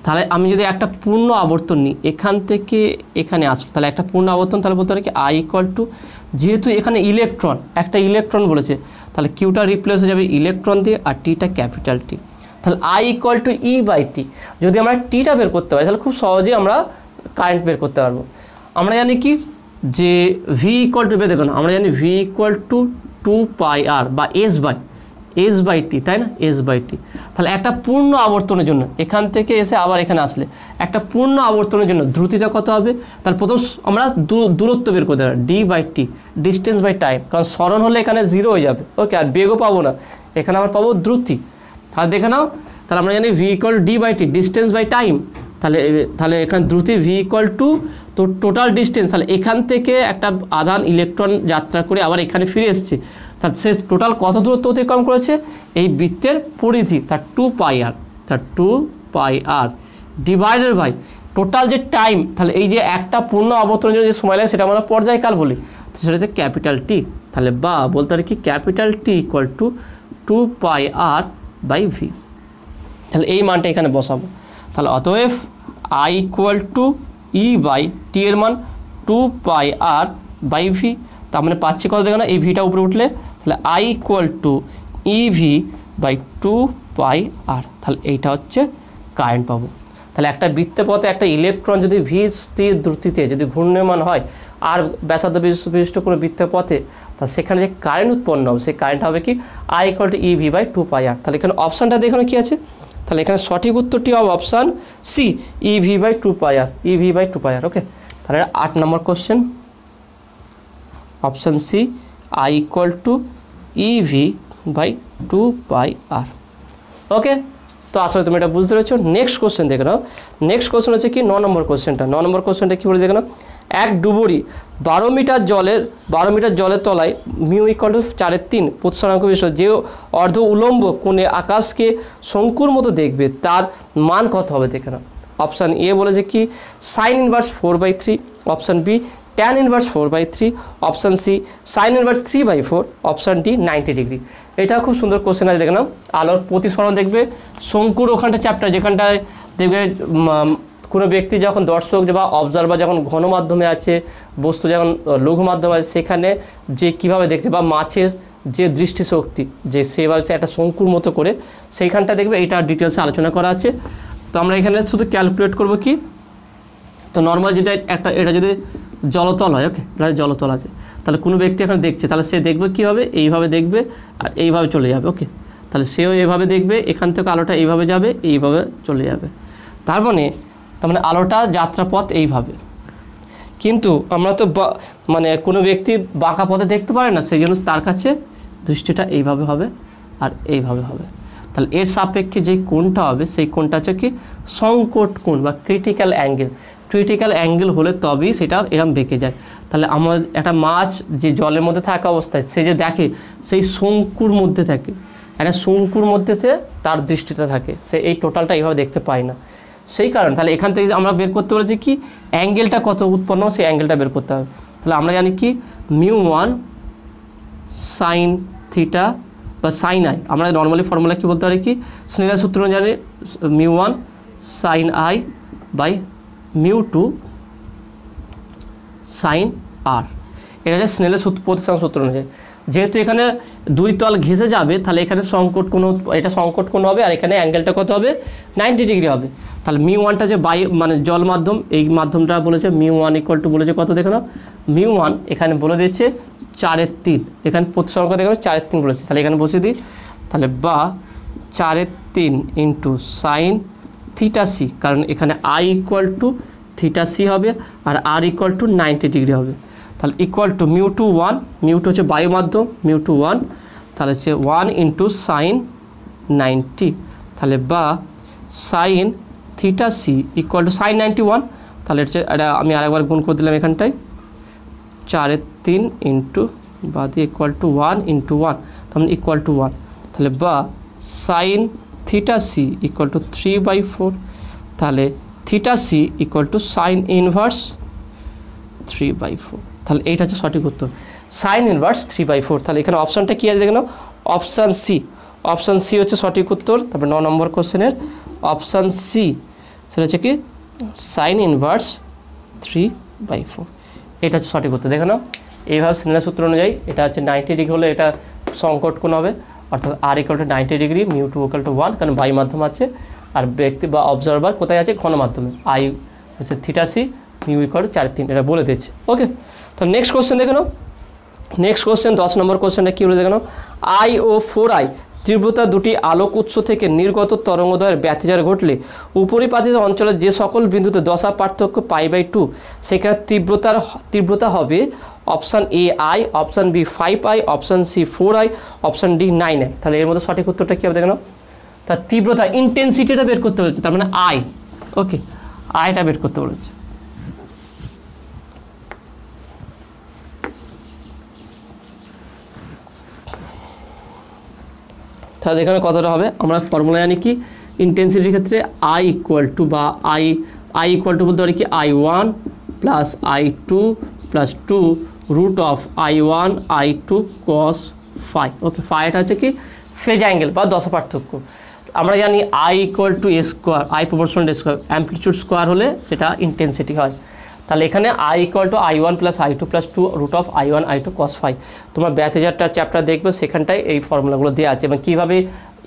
তাহলে আমি যদি একটা পূর্ণ আবর্তন নিই, এখান থেকে এখানে আসলো, তাহলে একটা পূর্ণ আবর্তন, তাহলে বলতে পারি কি I = যেহেতু এখানে ইলেকট্রন, একটা ইলেকট্রন বলেছে, তাহলে কিউটা রিপ্লেস হয়ে যাবে ইলেকট্রন দিয়ে, আর টিটা ক্যাপিটাল T। তাহলে I = E/T। যদি আমরা টিটা বের করতে পারি তাহলে খুব সহজেই আমরা কারেন্ট বের করতে পারবো। আমরা জানি কি যে V = দেখুন, আমরা জানি V = 2 পাই আর বা S/T, তাই না, S/T। তাহলে একটা পূর্ণ আবর্তনের জন্য এখান থেকে এসে আবার এখানে আসলে একটা পূর্ণ আবর্তনের জন্য দ্রুতিটা কত হবে, তাহলে প্রথম আমরা দূরত্ব বের করতে পারি D/T, ডিস্টেন্স বাই টাইম, কারণ সরণ হলে এখানে 0 হয়ে যাবে। ওকে, আর বেগও পাবো না, এখানে আমরা পাবো দ্রুতি। তাহলে দেখে নাও, তাহলে আমরা জানি V = D/T, distance by time. তাহলে এখানে দ্রুতি V = তো টোটাল ডিস্টেন্স, তাহলে এখান থেকে একটা আধান ইলেকট্রন যাত্রা করে আবার এখানে ফিরে এসছে, তাহলে সে টোটাল কত দূরত্ব অতিক্রম করেছে, এই বৃত্তের পরিধি, তার 2 pi R divided by total যে টাইম। তাহলে এই যে একটা পূর্ণ আবর্তনের জন্য যে সময় লাগে সেটা আমরা পর্যায়কাল বলি, সেটা হচ্ছে ক্যাপিটাল T। তাহলে বা বলতে পারি কি capital T = 2 pi R by V. তাহলে এই মানটা এখানে বসাবো। তাহলে অতএব I = E/T এর মান 2 পাই আর বাই ভি। তার মানে পাচ্ছি কত দেখো না, এই ভিটা উপরে উঠলে তাহলে I = EV/2 পাই আর। তাহলে এইটা হচ্ছে কারেন্ট পাবো। তাহলে একটা বৃত্তপথে একটা ইলেকট্রন যদি ভি স্থির দ্রুতিতে যদি ঘূর্ণয়মান হয় আর ব্যাসার্ধ বিশিষ্ট কোনো বৃত্তপথে, তা সেখানে যে কারেন্ট উৎপন্ন হবে সেই কারেন্ট হবে কি I = EV/2 পাই আর। তাহলে এখানে অপশানটা দেখুন কি আছে, তাহলে এখানে সঠিক উত্তরটি হবে অপশান সি EV/2 পাই আর, EV/2 পাই আর। ওকে, তাহলে 8 number question, option C I = EV/2 pi R. Okay, তো আসলে তুমি এটা বুঝতে পেরেছো। নেক্সট কোশ্চেন দেখে নাও। নেক্সট কোশ্চেন হচ্ছে কি 9 নম্বর কোশ্চেনটা। 9 নম্বর কোশ্চেনটা কী বলে দেখে নাও, এক ডুবুরি 12 মিটার জলের তলায় মিউ = 4/3 প্রতিসরাঙ্ক বিষয় যে অর্ধ উলম্ব কোণে আকাশকে শঙ্কুর মতো দেখবে তার মান কত হবে দেখে নাও। অপশান এ বলেছে কি sin inverse 4/3, option B tan inverse 4/3, option C sin inverse 3/4, option D 90 degree. এটা খুব সুন্দর কোশ্চেন আছে দেখে নাও। আলোর প্রতিসরণ দেখবে শঙ্কুর ওখানটা চ্যাপ্টার, যেখানটায় দেখবে কোনো ব্যক্তি যখন দর্শক বা অবজারভার যখন ঘন মাধ্যমে আছে, বস্তু যখন লঘু মাধ্যমে আছে, সেখানে যে কিভাবে দেখছে বা মাছের যে দৃষ্টিশক্তি যে সেভাবে একটা শঙ্কুর মতো করে সেইখানটা দেখবে, এইটা ডিটেলসে আলোচনা করা আছে। তো আমরা এখানে শুধু ক্যালকুলেট করব কি, তো নর্মাল যেটা একটা এটা যদি জলতল হয়, ওকে, এটা জলতল আছে, তাহলে কোনো ব্যক্তি এখানে দেখছে, তাহলে সে দেখবে কী হবে, এইভাবে দেখবে আর এইভাবে চলে যাবে। ওকে, তাহলে সেও এইভাবে দেখবে, এখান থেকে আলোটা এইভাবে যাবে, এইভাবে চলে যাবে, তার মানে আলোটা যাত্রাপথ এইভাবে। কিন্তু আমরা তো মানে কোনো ব্যক্তি বাঁকা পথে দেখতে পারে না, সেই জন্য তার কাছে দৃষ্টিটা এইভাবে হবে আর এইভাবে হবে। তাহলে এর সাপেক্ষে যে কোণটা হবে সেই কোণটা হচ্ছে কি সংকট কোণ বা ক্রিটিক্যাল অ্যাঙ্গেল। ক্রিটিক্যাল অ্যাঙ্গেল হলে তবেই সেটা এরম বেঁকে যায়। তাহলে একটা মাছ যে জলের মধ্যে থাকা অবস্থায় সে যে দেখে সেই শঙ্কুর মধ্যে থাকে, একটা শঙ্কুর মধ্যেতে তার দৃষ্টিতে থাকে, সে এই টোটালটা এইভাবে দেখতে পায় না। সেই কারণে তাহলে এখান থেকে আমরা বের করতে পারছি কি অ্যাঙ্গেলটা কত উৎপন্ন সেই অ্যাঙ্গেলটা বের করতে হবে। তাহলে আমরা জানি কি μ1 সাইন থিটা বা সাইন আই, আমরা নর্মালি ফর্মুলা কি বলতে পারি কি স্নেলের সূত্র জানি μ1 সাইন আই বাই μ2 সাইন আর, এটা হচ্ছে স্নেলের প্রতিসম সূত্র অনুযায়ী। যেহেতু এখানে দুই তল ঘেঁষে যাবে তাহলে এখানে সংকট কোণ, এটা সংকট কোণ হবে আর এখানে অ্যাঙ্গেলটা কত হবে 90 ডিগ্রি হবে। তাহলে μ1টা যে মানে জল মাধ্যম, এই মাধ্যমটা বলেছে μ1 ইকুয়াল টু বলেছে কত দেখো না μ1 এখানে বলে দিয়েছে 4/3, এখানে প্রতিসম দেখো 4/3 বলেছে, তাহলে এখানে বসিয়ে দিই। তাহলে বা 4/3 ইন্টু সাইন থিটা সি, কারণ এখানে I equal to theta C হবে আর আর ইকুয়াল টু 90 ডিগ্রি হবে। তাহলে ইকুয়াল টু μ2 1, μ2 হচ্ছে বায়ু মাধ্যম, μ2 1, তাহলে হচ্ছে 1 ইন্টু সাইন 90, তাহলে বা sine theta C equal to sine 91, তাহলে হচ্ছে এটা আমি আরেকবার গুণ করে দিলাম এখানটায় 4/3 ইন্টু বা দিয়ে ইকুয়াল টু 1 ইন্টু 1, তখন ইকুয়াল টু 1, তাহলে বা sine theta C equal to 3/4, তাহলে theta C equal to sine inverse 3/4, তাহলে এইটা হচ্ছে সঠিক উত্তর সাইন ইনভার্স 3/4। তাহলে এখানে অপশানটা কী আছে দেখে নাও, অপশান সি, অপশান সি হচ্ছে সঠিক উত্তর। তারপর 9 নম্বর কোশ্চেনের অপশান সি সেটা হচ্ছে কি সাইন ইনভার্স 3/4, এটা হচ্ছে সঠিক উত্তর। দেখে নাও এইভাবে স্নেলের সূত্র অনুযায়ী এটা হচ্ছে 90 ডিগ্রি হলে এটা সংকট কোণ হবে, অর্থাৎ R equal to 90 degree, μ2 equal to 1, কারণ বায়ু মাধ্যম আছে আর ব্যক্তি বা অবজারভার কোথায় আছে ঘন মাধ্যমে, আই হচ্ছে theta C, mu equal to 4/3, এটা বলে দিয়েছে। ওকে, তো নেক্সট কোশ্চেন দেখে নাও। নেক্সট কোশ্চেন 10 নম্বর কোশ্চেনটা কী বলে দেখে নাও, আই ও 4i তীব্রতা দুটি আলোক উৎস থেকে নির্গত তরঙ্গদ্বয়ের ব্যতিচার ঘটলে উপরিপাতিত অঞ্চলের যে সকল বিন্দুতে দশা পার্থক্য π/2 সেখানে তীব্রতা হবে option A I, option B 5i, option C 4i, option D 9i। তাহলে এর মধ্যে সঠিক উত্তরটা কী হবে দেখে নাও, তার তীব্রতা ইন্টেন্সিটিটা বের করতে বলেছে, তার মানে আই। ওকে, আইটা বের করতে বলেছে। তাহলে এখানে কতটা হবে, আমরা ফর্মুলা জানি কি ইন্টেন্সিটির ক্ষেত্রে আই ইকুয়াল টু বা আই ইকুয়াল টু বলতে পারি কি I1 plus I2 plus 2 root of I1 I2 cos phi। Okay, ফাইটা হচ্ছে কি ফেজ অ্যাঙ্গেল বা দশা পার্থক্য। আমরা জানি I equal to A square, I proportional A square, amplitude square হলে সেটা ইন্টেন্সিটি হয়। তাহলে এখানে I equal to I1 plus I2 plus 2 root of I1 I2 cos phi। তোমার ব্যতিচারটার চ্যাপ্টার দেখবে সেখানটায় এই ফর্মুলাগুলো দেওয়া আছে এবং কীভাবে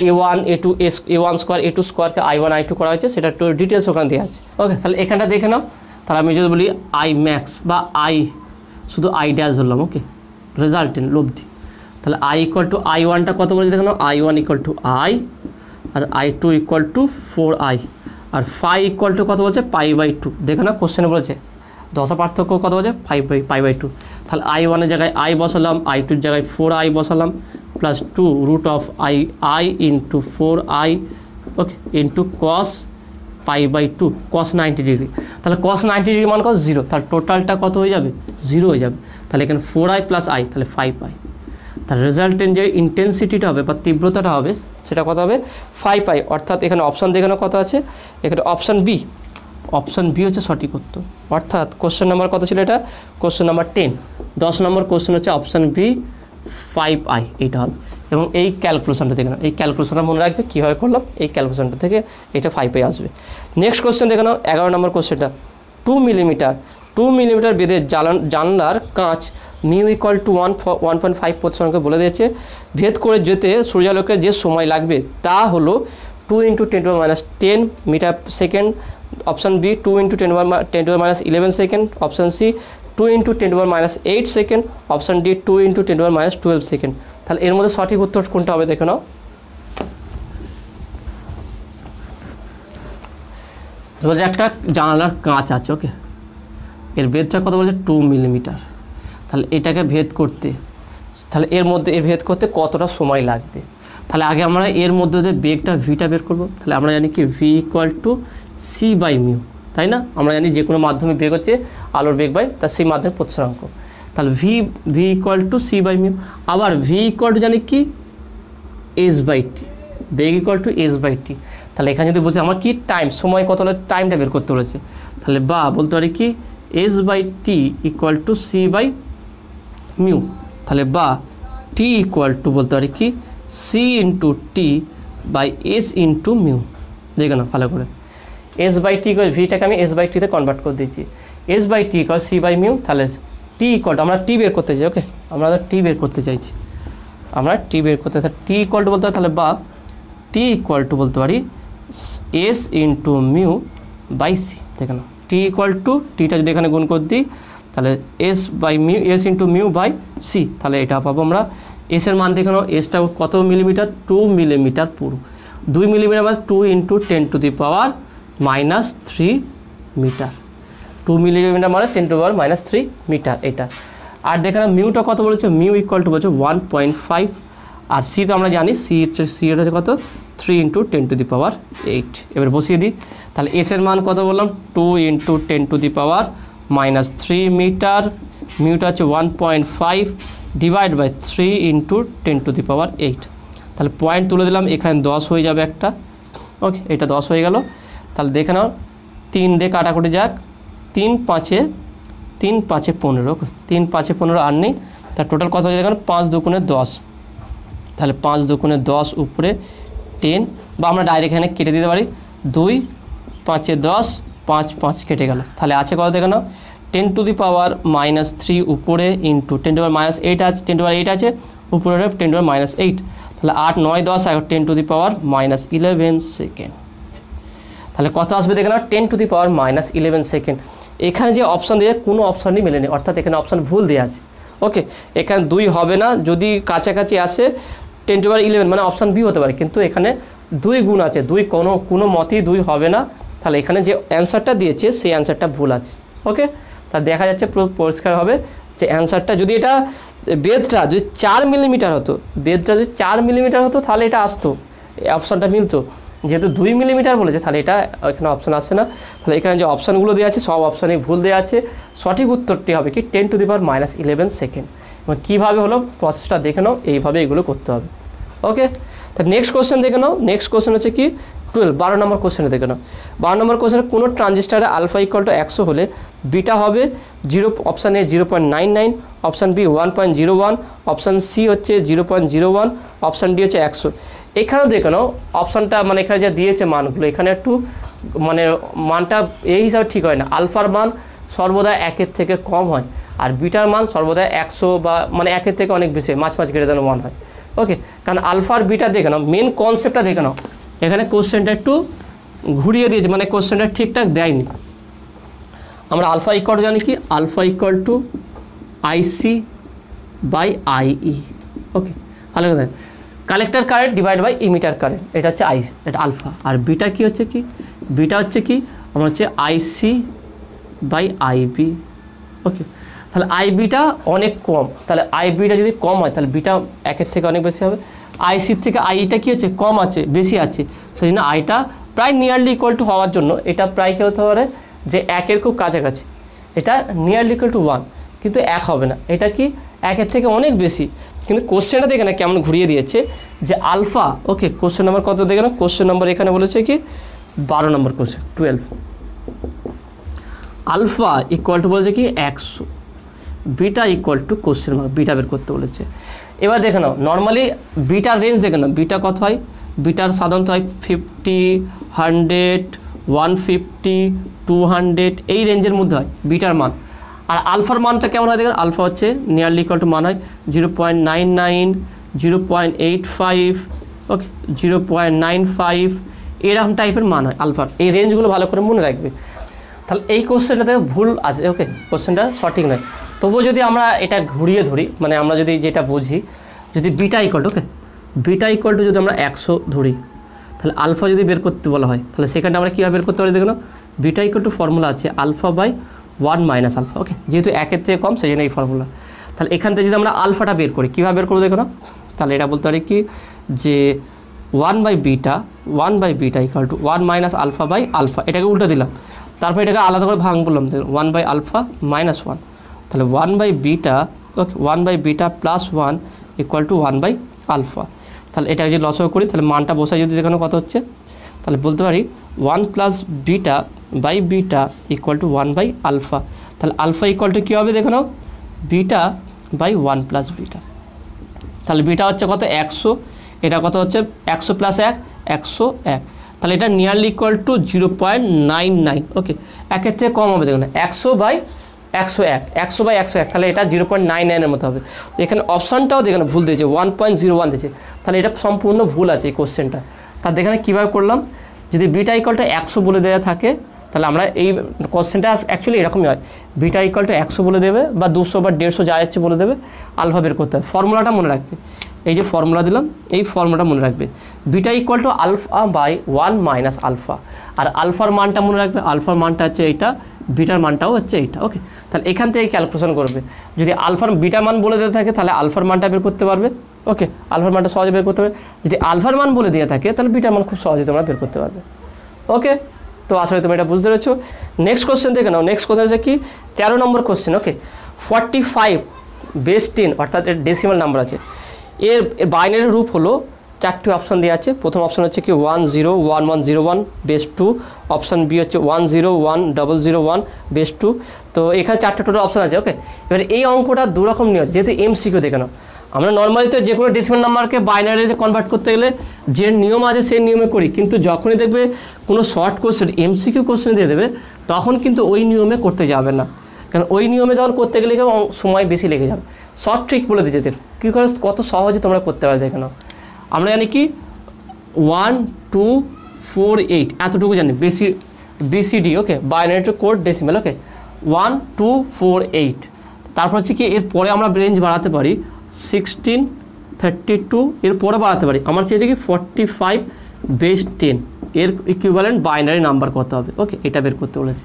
A1 A2 A1 square A2 স্কোয়ারকে I1 I2 করা হয়েছে সেটা একটু ডিটেলস ওখানে দেওয়া আছে। ওকে, তাহলে এখানটা দেখে নাও। তাহলে আমি যদি বলি আই ম্যাক্স বা আই শুধু আই ড্যাশ ধরলাম, ওকে, রেজাল্টেন্ট লব্ধি, তাহলে আই ইকুয়াল টু I1টা কত বলেছে দেখে নাও, I1 ইকুয়াল টু আই আর I2 ইকুয়াল টু 4i আর ফাই ইকুয়াল টু কত বলছে π/2। দেখে না কোশ্চেনে বলেছে দশা পার্থক্য কত বলছে π/2। তাহলে I1-এর জায়গায় আই বসালাম, I2-এর জায়গায় 4i বসালাম plus 2 root of I into 4i, okay, into cos π/2 cos 90 degree. তাহলে cos 90 ডিগ্রি মান কত 0, তাহলে টোটালটা কত হয়ে যাবে 0 হয়ে যাবে। তাহলে এখানে 4i প্লাস আই, তাহলে 5i। তার রেজাল্টেন্ট যে ইন্টেন্সিটিটা হবে বা তীব্রতাটা হবে সেটা কত হবে 5i। অর্থাৎ এখানে অপশান দেখানো কত আছে, এখানে অপশান বি, অপশান বি হচ্ছে সঠিক উত্তর। অর্থাৎ কোশ্চেন নাম্বার কত ছিল এটা, কোশ্চেন নাম্বার 10, 10 নম্বর কোশ্চেন হচ্ছে অপশান বি 5i, এইটা হবে। এবং এই ক্যালকুলেশনটা দেখে নাও, এই ক্যালকুলেশনটা মনে রাখবে কীভাবে করলাম, এই ক্যালকুলেশনটা থেকে এটা 5i আসবে। নেক্সট কোশ্চেন দেখে নাও 11 নম্বর কোশ্চেনটা, 2 মিলিমিটার বেধের জানলার কাঁচ মিউ ইকুয়াল টু 1.5 প্রতিসংখ্যা বলে দিয়েছে, ভেদ করে যেতে সূর্যালোকের যে সময় লাগবে তা হলো 2 × 10⁻10 metre second, option B 2 × 10⁻11 second, option C 2 × 10⁻8 second, option D 2 × 10⁻12 second. তাহলে এর মধ্যে সঠিক উত্তর কোনটা হবে দেখে নাও। বলছে একটা জানালার কাঁচ আছে, ওকে, এর ভেদটা কত বলছে 2 মিলিমিটার। তাহলে এটাকে ভেদ করতে, তাহলে এর মধ্যে এর ভেদ করতে কতটা সময় লাগবে। তাহলে আগে আমরা এর মধ্যে দিয়ে বেগটা ভিটা বের করব। তাহলে আমরা জানি কি ভি ইকুয়াল টু c/μ, তাই না? আমরা জানি যে কোনো মাধ্যমে বেগ হচ্ছে আলোর বেগ বাই তার সেই মাধ্যমের প্রতিসরাঙ্ক। তাহলে ভি ইকুয়াল টু c/μ। আবার ভি ইকুয়াল টু জানি কি এস বাই টি, বেগ equal to S by T. তাহলে এখানে যদি বলছে আমার কি টাইম, সময় কত হলে টাইমটা বের করতে বলেছে, তাহলে বা বলতে পারি কি S by T equal to C by mu. তাহলে বা টি ইকুয়াল টু বলতে পারি কি C into T by S into mu. দেখে না ভালো করে, এস বাই টি ভিটাকে আমি এস বাই টিতে কনভার্ট করে দিচ্ছি, S by T equal C by mu. তাহলে টি ইকুয়াল টু আমরা টি বের করতে চাই, ওকে আমরা টি বের করতে চাইছি, আমরা টি বের করতে চাই, টি ইকুয়াল টু বলতে পারি তাহলে বা টি ইকুয়াল টু বলতে পারি S into mu by C. দেখে না টি ইকুয়াল টু টিটা যদি এখানে গুণ করে দিই তাহলে S by mu, S into mu by C. তাহলে এটা পাবো আমরা, এসের মান দেখে নাও, এসটা কত মিলিমিটার, 2 মিলিমিটার পুরো, 2 মিলিমিটার মানে 2 into 10 to the power minus 3 metre, 2 millimetre মানে 10 to the power minus 3 metre এটা। আর দেখে নাও মিউটা কত বলেছে, মিউ ইকুয়াল টু বলছে 1.5, আর সি তো আমরা জানি সি হচ্ছে কত 3 ইন্টু 10 টু দি পাওয়ার 8। এবার বসিয়ে দিই, তাহলে এসের মান কত বললাম 2 into 10 to the power minus 3 metre, মিউটা হচ্ছে 1.5 divide by 3 into 10 to the power 8। তাহলে পয়েন্ট তুলে দিলাম, এখানে 10 হয়ে যাবে একটা, ওকে এটা 10 হয়ে গেল। তাহলে দেখে নাও 3 দিয়ে কাটাকুটি যাক, 3 5 15, ওকে 3 5 15 আর নেই, তার টোটাল কত হয়ে যাবে 5 দুগুণে 10, তাহলে 5 দুগুণে 10 উপরে 10, বা আমরা ডাইরেক্ট এখানে কেটে দিতে পারি, 2 5 10, 5 5 কেটে গেল। তাহলে আছে কত দেখে নাও 10 টু দি পাওয়ার মাইনাস 3 উপরে into 10 to the power minus 8 আছে, 10 টু দি পাওয়ার 8 আছে, উপরে 10 টু দি পাওয়ার মাইনাস 8, তাহলে 8 9 10 10 to the power minus 11 second. তাহলে কত আসবে দেখে নাও 10 to the power minus 11 second. এখানে যে অপশান দিয়ে কোনো অপশানই মেলেনি, অর্থাৎ এখানে অপশান ভুল দেওয়া আছে, ওকে এখানে 2 হবে না, যদি কাছাকাছি আসে 10 টু দি পাওয়ার 11 মানে অপশান বি হতে পারে, কিন্তু এখানে 2 গুণ আছে, 2 কোনো মতেই 2 হবে না। তাহলে এখানে যে অ্যান্সারটা দিয়েছে সেই অ্যান্সারটা ভুল আছে, ওকে তা দেখা যাচ্ছে পুরো পরিষ্কার হবে যে অ্যান্সারটা, যদি এটা বেদটা যদি 4 মিলিমিটার হতো, বেদটা যদি 4 মিলিমিটার হতো তাহলে এটা আসতো, অপশানটা মিলতো, যেহেতু 2 মিলিমিটার বলেছে তাহলে এটা এখানে অপশান আসছে না। তাহলে এখানে যে অপশানগুলো দেওয়া আছে সব অপশানেই ভুল দেওয়া আছে, সঠিক উত্তরটি হবে কি 10 to the power minus 11 second. এবং কীভাবে হলো প্রসেসটা দেখে নাও, এইভাবে এগুলো করতে হবে, ওকে। তা নেক্সট কোশ্চেন দেখে নাও, নেক্সট কোশ্চেন হচ্ছে কি 12 নম্বর কোশ্চেনে দেখে নাও। 12 নম্বর কোশ্চেনে কোনো ট্রানজিস্টারে আলফা ইকুয়াল টু 100 হলে বিটা হবে 0, option A 0.99, option B 1.01, option C হচ্ছে 0.01, অপশান ডি হচ্ছে 100। এখানেও দেখে নাও অপশানটা মানে এখানে যা দিয়েছে মানগুলো এখানে একটু মানে মানটা এই হিসাবে ঠিক হয় না, আলফার মান সর্বদা 1-এর থেকে কম হয়, আর বিটার মান সর্বদা 100 বা মানে 1-এর থেকে অনেক বেশি, মাঝ গ্রেটার দ্যান 1 হয়, ওকে। কারণ আলফার বিটা দেখে নাও, মেন কনসেপ্টটা দেখে নাও, এখানে কোশ্চেনটা একটু ঘুরিয়ে দিয়েছে, মানে কোশ্চেনটা ঠিকঠাক দেয়নি। আমরা আলফা ইকুয়াল জানি কি alpha equal to IC by IE, okay ভালো কথা, collector current divide by emitter current, এটা হচ্ছে আইসি, এটা আলফা। আর বিটা কি হচ্ছে কি, বিটা হচ্ছে কি আমার হচ্ছে আইসি বাই আইবি, ওকে। তাহলে আইবিটা অনেক কম, তাহলে আইবিটা যদি কম হয় তাহলে বিটা 1-এর থেকে অনেক বেশি হবে, আইসির থেকে আইটা কি হচ্ছে কম আছে, বেশি আছে, সেই জন্য আইটা প্রায় নিয়ারলি ইকুয়াল টু হওয়ার জন্য এটা প্রায় কী হতে পারে যে 1-এর খুব কাছাকাছি, এটা নিয়ারলি ইকুয়াল টু 1, কিন্তু 1 হবে না, এটা কি 1-এর থেকে অনেক বেশি। কিন্তু কোশ্চেনটা দেখে না কেমন ঘুরিয়ে দিয়েছে যে আলফা, ওকে কোশ্চেন নাম্বার কত দেখে না, কোশ্চেন নাম্বার এখানে বলেছে কি 12 নম্বর কোশ্চেন 12, আলফা ইকুয়াল টু বলেছে কি 100, beta equal two question mark, beta বের করতে বলেছে। এবার দেখে নাও নর্মালি বিটার রেঞ্জ দেখে নাও, বিটা কত হয়, বিটার সাধারণত হয় 50, 100, 150, 200 এই রেঞ্জের মধ্যে হয় বিটার মান। আর আলফার মানটা কেমন হয় দেখেন, আলফা হচ্ছে নিয়ারলি ইকুয়াল টু মান হয় 0.99, 0.85, ওকে 0.95 এরকম টাইপের মান হয় আলফার, এই রেঞ্জগুলো ভালো করে মনে রাখবে। তাহলে এই কোশ্চেনটাতে ভুল আছে, ওকে কোশ্চেনটা সঠিক নয়, তবুও যদি আমরা এটা ঘুরিয়ে ধরি, মানে আমরা যদি যেটা বুঝি, যদি beta equal to, okay beta equal two যদি আমরা 100 ধরি, তাহলে আলফা যদি বের করতে বলা হয় তাহলে সেখানটা আমরা কীভাবে বের করতে পারি দেখুন, বিটা ইকুয়াল টু ফর্মুলা আছে আলফা বাই 1 মাইনাস আলফা, ওকে যেহেতু 1-এর থেকে কম সেই জন্য এই ফর্মুলা। তাহলে এখান থেকে যদি আমরা আলফাটা বের করি, কীভাবে বের করবো দেখো না, তাহলে এটা বলতে পারি কি যে 1 by beta equal to 1 minus alpha by alpha, এটাকে উল্টে দিলাম, তারপর এটাকে আলাদা করে ভাগ বললাম 1 বাই আলফা মাইনাস 1, তাহলে 1 by beta, okay 1 by beta plus 1 equal to 1 by alpha. তাহলে এটা যদি লসাগু করি তাহলে মানটা বসাই যদি দেখানো কত হচ্ছে, তাহলে বলতে পারি 1 plus beta by beta equal to 1 by alpha. তাহলে আলফা ইকুয়াল টু কী হবে দেখানো, বিটা বাই 1 প্লাস বিটা। তাহলে বিটা হচ্ছে কত 100, এটা কত হচ্ছে 100 প্লাস 1 101, তাহলে এটা নিয়ারলি ইকুয়াল টু 0.99। ওকে, একের থেকে কম হবে দেখুন 100 বাই 101, 100 বাই 101, তাহলে এটা 0.99-এর মতো হবে। তো এখানে অপশানটাও দেখেন ভুল দিয়েছে, 1.01 দিয়েছে, তাহলে এটা সম্পূর্ণ ভুল আছে এই কোশ্চেনটা। তাহলে এখানে কীভাবে করলাম, যদি বিটা ইকুয়াল টু 100 বলে দেওয়া থাকে তাহলে আমরা এই কোশ্চেনটা অ্যাকচুয়ালি এরকমই হয়, বিটা ইকুয়াল টু 100 বলে দেবে বা 200 বা 150 যা যাচ্ছে বলে দেবে, আলফা বের করতে হবে। ফর্মুলাটা মনে রাখবে, এই যে ফর্মুলা দিলাম এই ফর্মুলাটা মনে রাখবে, beta equal to alpha by 1 minus alpha, আর আলফার মানটা মনে রাখবে, আলফার মানটা হচ্ছে এইটা, বিটার মানটাও হচ্ছে এইটা। ওকে, তাহলে এখান থেকে ক্যালকুলেশন করবে, যদি আলফার বিটার মান বলে দেওয়া থাকে তাহলে আলফার মানটা বের করতে পারবে। ওকে, আলফার মানটা সহজে বের করতে পারবে, যদি আলফার মান বলে দিয়ে থাকে তাহলে বিটার মান খুব সহজে তোমরা বের করতে পারবে। ওকে, তো আসলে তুমি এটা বুঝতে পেরেছো। নেক্সট কোশ্চেন দেখে নাও, নেক্সট কোশ্চেন হচ্ছে কি 13 নম্বর কোশ্চেন। ওকে, 45 বেস 10 অর্থাৎ এর ডেসিমাল নাম্বার আছে, এর বাইনারি রূপ হলো, 4টি অপশান দেওয়া আছে। প্রথম অপশান হচ্ছে কি 101101 বেস 2, অপশান বি হচ্ছে 101001 বেস 2। তো এখানে 4টে টোটাল অপশান আছে। ওকে, এবার এই অঙ্কটা দুরকম নিয়ে যেহেতু এমসিকিউ দেখে নাও, আমরা নর্মালি তো যে কোনো ডেসিমাল নাম্বারকে বাইনারিতে কনভার্ট করতে গেলে যে নিয়ম আছে সেই নিয়মে করি, কিন্তু যখনই দেখবে কোনো শর্ট কোশ্চেন এমসিকিউ কোশ্চেন দিয়ে দেবে তখন কিন্তু ওই নিয়মে করতে যাবে না, কারণ ওই নিয়মে যখন করতে গেলে সময় বেশি লেগে যাবে। শর্ট ট্রিক বলে দিয়েছে কী করে কত সহজে তোমরা করতে পারবে। দেখে নাও, আমরা জানি কি 1 2 4 8 এতটুকু জানি বিসিডি। ওকে, বাইনারি টু কোড ডেসিমাল। ওকে, 1 2 4 8, তারপর হচ্ছে কি এরপরে আমরা রেঞ্জ বাড়াতে পারি 16 32, এরপরে বাড়াতে পারি। আমার চেয়েছে কি 45 বেস 10, এর ইকুইভ্যালেন্ট বাইনারি নাম্বার কত হবে। ওকে, এটা বের করতে বলেছে।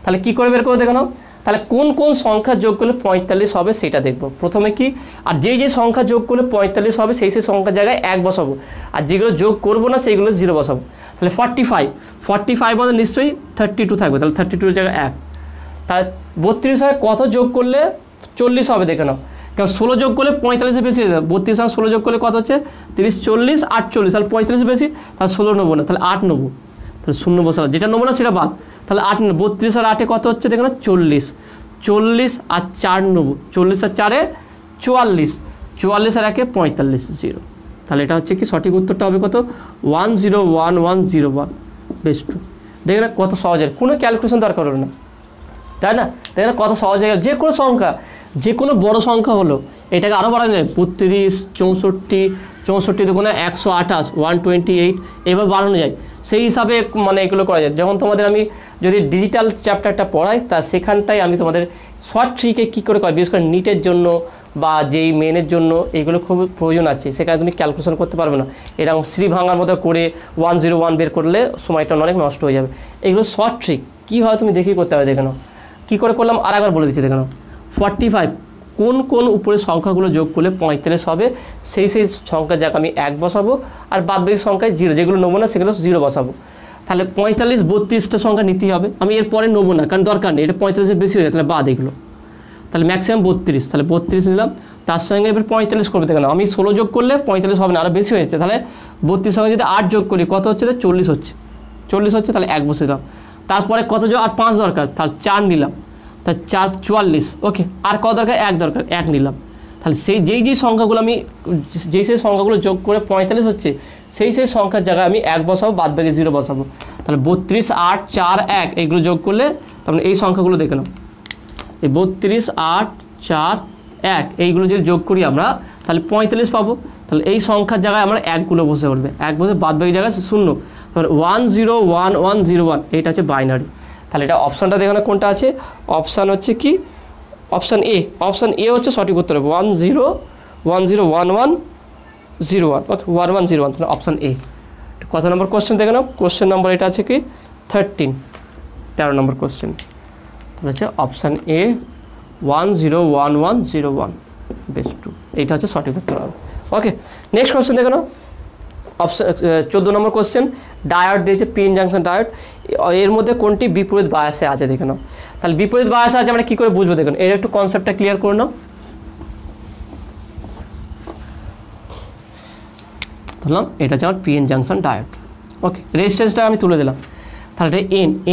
তাহলে কী করে বের করে দেখে নাও, তাহলে কোন কোন সংখ্যা যোগ করলে 45 হবে সেটা দেখব প্রথমে কি, আর যেই যে সংখ্যা যোগ করলে 45 হবে সেই সংখ্যার জায়গায় 1 বসাবো, আর যেগুলো যোগ করবো না সেইগুলো 0 বসাবো। তাহলে 45 মানে নিশ্চয়ই 32 থাকবে, তাহলে 32 জায়গায় 1। তাহলে 32 হয় কত যোগ করলে 40 হবে দেখে নাও, কারণ 16 যোগ করলে 45 বেশি হয়ে যাবে। 32 আর 16 যোগ করলে কত হচ্ছে 30 40 48, তাহলে 45 বেশি, তাহলে 16 নেবো না, তাহলে 8 নেবো, তাহলে 0 বসালাম, যেটা নেবো না সেটা বাদ, তাহলে 8 নেবো। 32 আর 8 কত হচ্ছে দেখে না 40, 40 আর 4 নেবো, 40 আর 4 44, 44 আর 1 45 0। তাহলে এটা হচ্ছে কি সঠিক উত্তরটা হবে কত 101101 বেস 2। দেখে না কত সহজের, কোনো ক্যালকুলেশন দরকার হলো না, তাই না? দেখে না কত সহজ হয়ে গেল। যে কোনো সংখ্যা, যে কোনো বড় সংখ্যা হলো এটাকে আরও বাড়ানো যায়, 32 64 64 দুগুণে 128 128, এবার বাড়ানো যায়। সেই হিসাবে মানে এগুলো করা যায়। যখন তোমাদের আমি যদি ডিজিটাল চ্যাপ্টারটা পড়াই তা সেখানটায় আমি তোমাদের শর্ট ট্রিকে কী করে কয়, বিশেষ করে নিটের জন্য বা যেই মেনের জন্য এগুলো খুব প্রয়োজন আছে, সেখানে তুমি ক্যালকুলেশন করতে পারবে না। এরকম শ্রী ভাঙার মতো করে 101 বের করলে সময়টা অনেক নষ্ট হয়ে যাবে। এগুলো শর্ট ট্রিক কীভাবে তুমি দেখেই করতে হবে। দেখে নাও কী করে করলাম, আর একবার বলে দিচ্ছি। দেখে নাও 45 কোন কোন উপরে সংখ্যাগুলো যোগ করলে 45 হবে সেই সংখ্যার জায়গায় আমি 1 বসাবো, আর বাদবাকি সংখ্যায় 0, যেগুলো নেবো না সেগুলো 0 বসাবো। তাহলে 45 32টা সংখ্যা নিতেই হবে, আমি এরপরে নেবো না কারণ দরকার নেই, এটা 45-এর বেশি হয়ে যায়, তাহলে বাদ এগুলো। তাহলে ম্যাক্সিমাম 32, তাহলে 32 নিলাম, তার সঙ্গে এবার 45 করবে। দেখে নাও আমি 16 যোগ করলে 45 হবে না, আরও বেশি হয়েছে, তাহলে 32 সঙ্গে যদি 8 যোগ করি কত হচ্ছে, 40 হচ্ছে, 40 হচ্ছে, তাহলে 1 বসে দিলাম। তারপরে কত যোগ, আর 5 দরকার, তাহলে 4 নিলাম, তাহলে 4 44। ওকে, আর কত দরকার, 1 দরকার, 1 নিলাম। তাহলে যেই সংখ্যাগুলো আমি যেই সংখ্যাগুলো যোগ করে 45 হচ্ছে সেই সংখ্যার জায়গায় আমি 1 বসাবো, বাদ বাকি 0 বসাবো। তাহলে 32 8 4 1 এইগুলো যোগ করলে তাহলে এই সংখ্যাগুলো দেখে নাও, এই 32 8 4 1 এইগুলো যদি যোগ করি আমরা তাহলে 45 পাবো। তাহলে এই সংখ্যার জায়গায় আমরা 1গুলো বসে উঠবে, 1 বসে বাদ বাকি জায়গায় 0। তাহলে 101101 এইটা হচ্ছে বাইনারি। তাহলে এটা অপশানটা দেখে নাও কোনটা আছে, অপশান হচ্ছে কি অপশান এ। অপশান এ হচ্ছে সঠিক উত্তর, 10101101। ওকে, 1101, তাহলে অপশান এ। কত নম্বর কোশ্চেন দেখে নাও, কোশ্চেন নম্বর এটা আছে কি 13 নম্বর কোশ্চেন, তাহলে হচ্ছে অপশান এ 101101 বেস 2, এইটা হচ্ছে সঠিক উত্তর হবে। ওকে, নেক্সট কোশ্চেন দেখে নাও, অপশান 14 নম্বর কোশ্চেন। ডায়োড দিয়েছে, পিন জাংশন ডায়োড, এর মধ্যে কোনটি বিপরীত বায়াসে আছে দেখে নাও। তাহলে বিপরীত বায়াসে আছে আমরা কী করে বুঝবো দেখুন, এর একটু কনসেপ্টটা ক্লিয়ার করে নাও। ধরলাম এটা হচ্ছে আমার পিএন জাংশন ডায়োড। ওকে, রেজিস্ট্যান্সটা আমি তুলে দিলাম। তাহলে এটা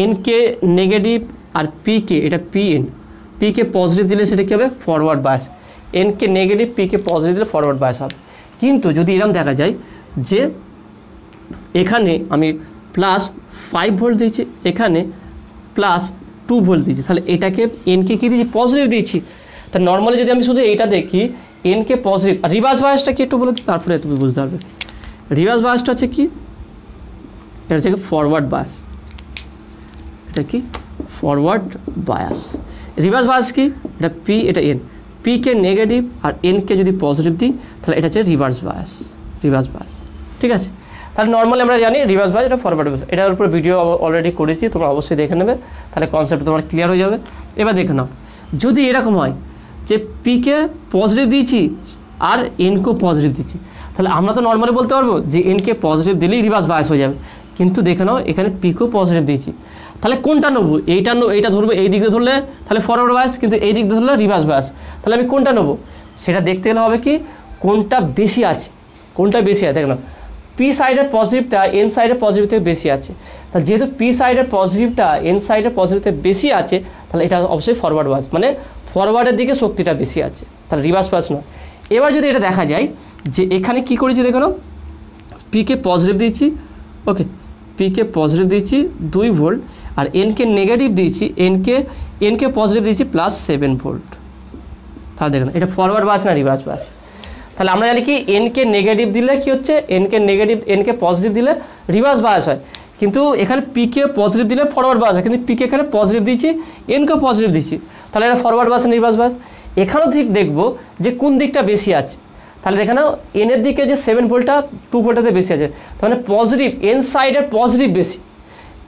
এনকে নেগেটিভ আর পিকে, এটা পিকে পজিটিভ দিলে সেটা কী হবে, ফরওয়ার্ড বায়াস। এনকে নেগেটিভ পিকে পজিটিভ দিলে ফরওয়ার্ড বায়াস হবে। কিন্তু যদি এরকম দেখা যায় যে এখানে আমি +5 ভোল্ট দিয়েছি, এখানে +2 ভোল্ট দিয়েছি, তাহলে এটাকে এনকে কী দিয়েছি, পজিটিভ দিয়েছি। তা নর্মালি যদি আমি শুধু এইটা দেখি এনকে পজিটিভ, আর রিভার্স বায়াসটা কি একটু বলে দিই, তারপরে তুমি বুঝতে পারবে। রিভার্স বায়াসটা হচ্ছে কি, এটা হচ্ছে ফরওয়ার্ড বায়াস। এটা কি ফরওয়ার্ড বায়াস। রিভার্স বায়াস কি, এটা পি, এটা এন, পিকে নেগেটিভ আর এনকে যদি পজিটিভ দিই তাহলে এটা হচ্ছে রিভার্স বায়াস। ঠিক আছে, তাহলে নর্মালি আমরা জানি রিভার্স বায়াস, এটা ফরওয়ার্ড বায়াস। এটার উপরে ভিডিও অলরেডি করেছি, তোমরা অবশ্যই দেখে নেবে, তাহলে কনসেপ্ট তোমার ক্লিয়ার হয়ে যাবে। এবার দেখে নাও, যদি এরকম হয় যে পিকে পজিটিভ দিয়েছি আর এনকেও পজিটিভ দিচ্ছি, তাহলে আমরা তো নর্মালি বলতে পারবো যে এনকে পজিটিভ দিলেই রিভার্স বায়াস হয়ে যাবে। কিন্তু দেখে নাও এখানে পিকেও পজিটিভ দিয়েছি, তাহলে কোনটা নেবো, এইটা ধরবো, এই দিক দিয়ে ধরলে তাহলে ফরওয়ার্ড বায়াস, কিন্তু এই দিক দিয়ে ধরলে রিভার্স বায়াস। তাহলে আমি কোনটা নেবো সেটা দেখতে গেলে হবে কি কোনটা বেশি আছে, দেখে নাও পি সাইডের পজিটিভটা এন সাইডের পজিটিভ থেকে বেশি আছে। তাহলে যেহেতু পি সাইডের পজিটিভটা এন সাইডের পজিটিভ থেকে বেশি আছে, তাহলে এটা অবশ্যই ফরওয়ার্ড বায়াস, মানে ফরওয়ার্ডের দিকে শক্তিটা বেশি আছে, তাহলে রিভার্স বায়াস নয়। এবার যদি এটা দেখা যায় যে এখানে কি করেছি, দেখো না পিকে পজিটিভ দিয়েছি, ওকে, পিকে পজিটিভ দিয়েছি 2 ভোল্ট, আর এনকে নেগেটিভ দিয়েছি, এনকে পজিটিভ দিয়েছি +7 ভোল্ট। তাহলে দেখুন এটা ফরওয়ার্ড বায়াস না রিভার্স বায়াস। তাহলে আমরা জানি কি এনকে নেগেটিভ দিলে কি হচ্ছে, এনকে পজিটিভ দিলে রিভার্স বায়াস হয়, কিন্তু এখানে পিকে পজিটিভ দিলে ফরওয়ার্ড বায়াস হয়, কিন্তু পিকে এখানে পজিটিভ দিয়েছি, এনকে পজিটিভ দিয়েছি, তাহলে এটা ফরওয়ার্ড বায়াস না রিভার্স বায়াস। এখানেও ঠিক দেখবো যে কোন দিকটা বেশি আছে, তাহলে এখানেও এনের দিকে যে 7 ভোল্টটা 2 ভোল্টটাতে বেশি আছে, তার মানে পজিটিভ এন সাইডের পজিটিভ বেশি,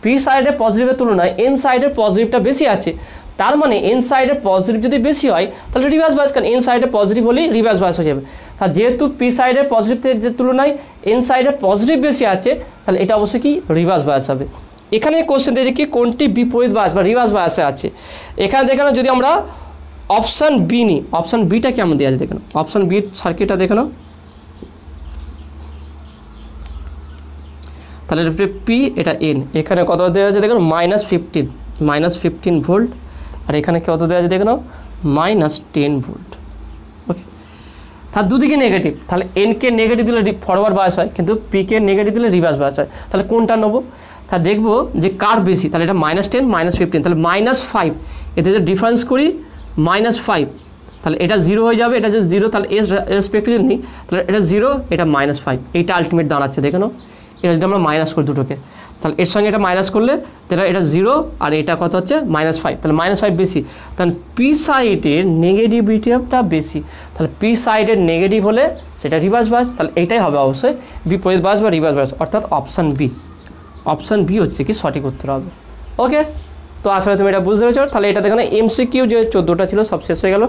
পি সাইডের পজিটিভের তুলনায় এন সাইডের পজিটিভটা বেশি আছে। তার মানে এন সাইডের পজিটিভ যদি বেশি হয় তাহলে রিভার্স বায়াস, কারণ এন সাইডের পজিটিভ হলেই রিভার্স বায়াস হয়ে যাবে। তার যেহেতু পি সাইডের পজিটিভের যে তুলনায় এন সাইডের পজিটিভ বেশি আছে, তাহলে এটা অবশ্যই কি রিভার্স বায়াস হবে। এখানে কোশ্চেন দিয়েছে কি কোনটি বিপরীত বায়াস বা রিভার্স বায়াসে আছে। এখানে দেখানো যদি আমরা অপশান বি নিই, অপশান বিটা কেমন দেওয়া আছে দেখে নাও, অপশান বি সার্কিটটা দেখে নাও। তাহলে পি, এটা এন, এখানে কত দেওয়া আছে দেখো -15 ভোল্ট, আর এখানে কত দেওয়া আছে দেখে নাও -10 ভোল্ট। ওকে, তার দুদিকে নেগেটিভ, তাহলে এনকে নেগেটিভ দিলে ফরওয়ার্ড বায়াস হয়, কিন্তু পিকে নেগেটিভ দিলে রিভার্স বায়াস হয়। তাহলে কোনটা নেবো, তা দেখবো যে কার বেশি, তাহলে এটা -10 -15, তাহলে -5, এতে যে ডিফারেন্স করি -5, তাহলে এটা 0 হয়ে যাবে, এটা যে 0, তাহলে এস রেসপেক্টিভ নিই, তাহলে এটা 0, এটা -5, এইটা আলটিমেট দাঁড়াচ্ছে দেখে নাও। এটা যদি আমরা মাইনাস করি দুটোকে, তাহলে এর সঙ্গে এটা মাইনাস করলে তাহলে এটা 0 আর এটা কত হচ্ছে -5, তাহলে -5 বেশি, তাহলে পি সাইডের নেগেটিভিটিটা বেশি, তাহলে পি সাইডের নেগেটিভ হলে সেটা রিভার্স বায়াস, তাহলে এইটাই হবে অবশ্যই বিপরীত বায়াস বা রিভার্স বায়াস, অর্থাৎ অপশান বি হচ্ছে কি সঠিক উত্তর হবে। ওকে, তো আসলে তুমি এটা বুঝতে পেরেছো। তাহলে এটা দেখো না এমসিকিউ যে 14টা ছিল সব শেষ হয়ে গেল।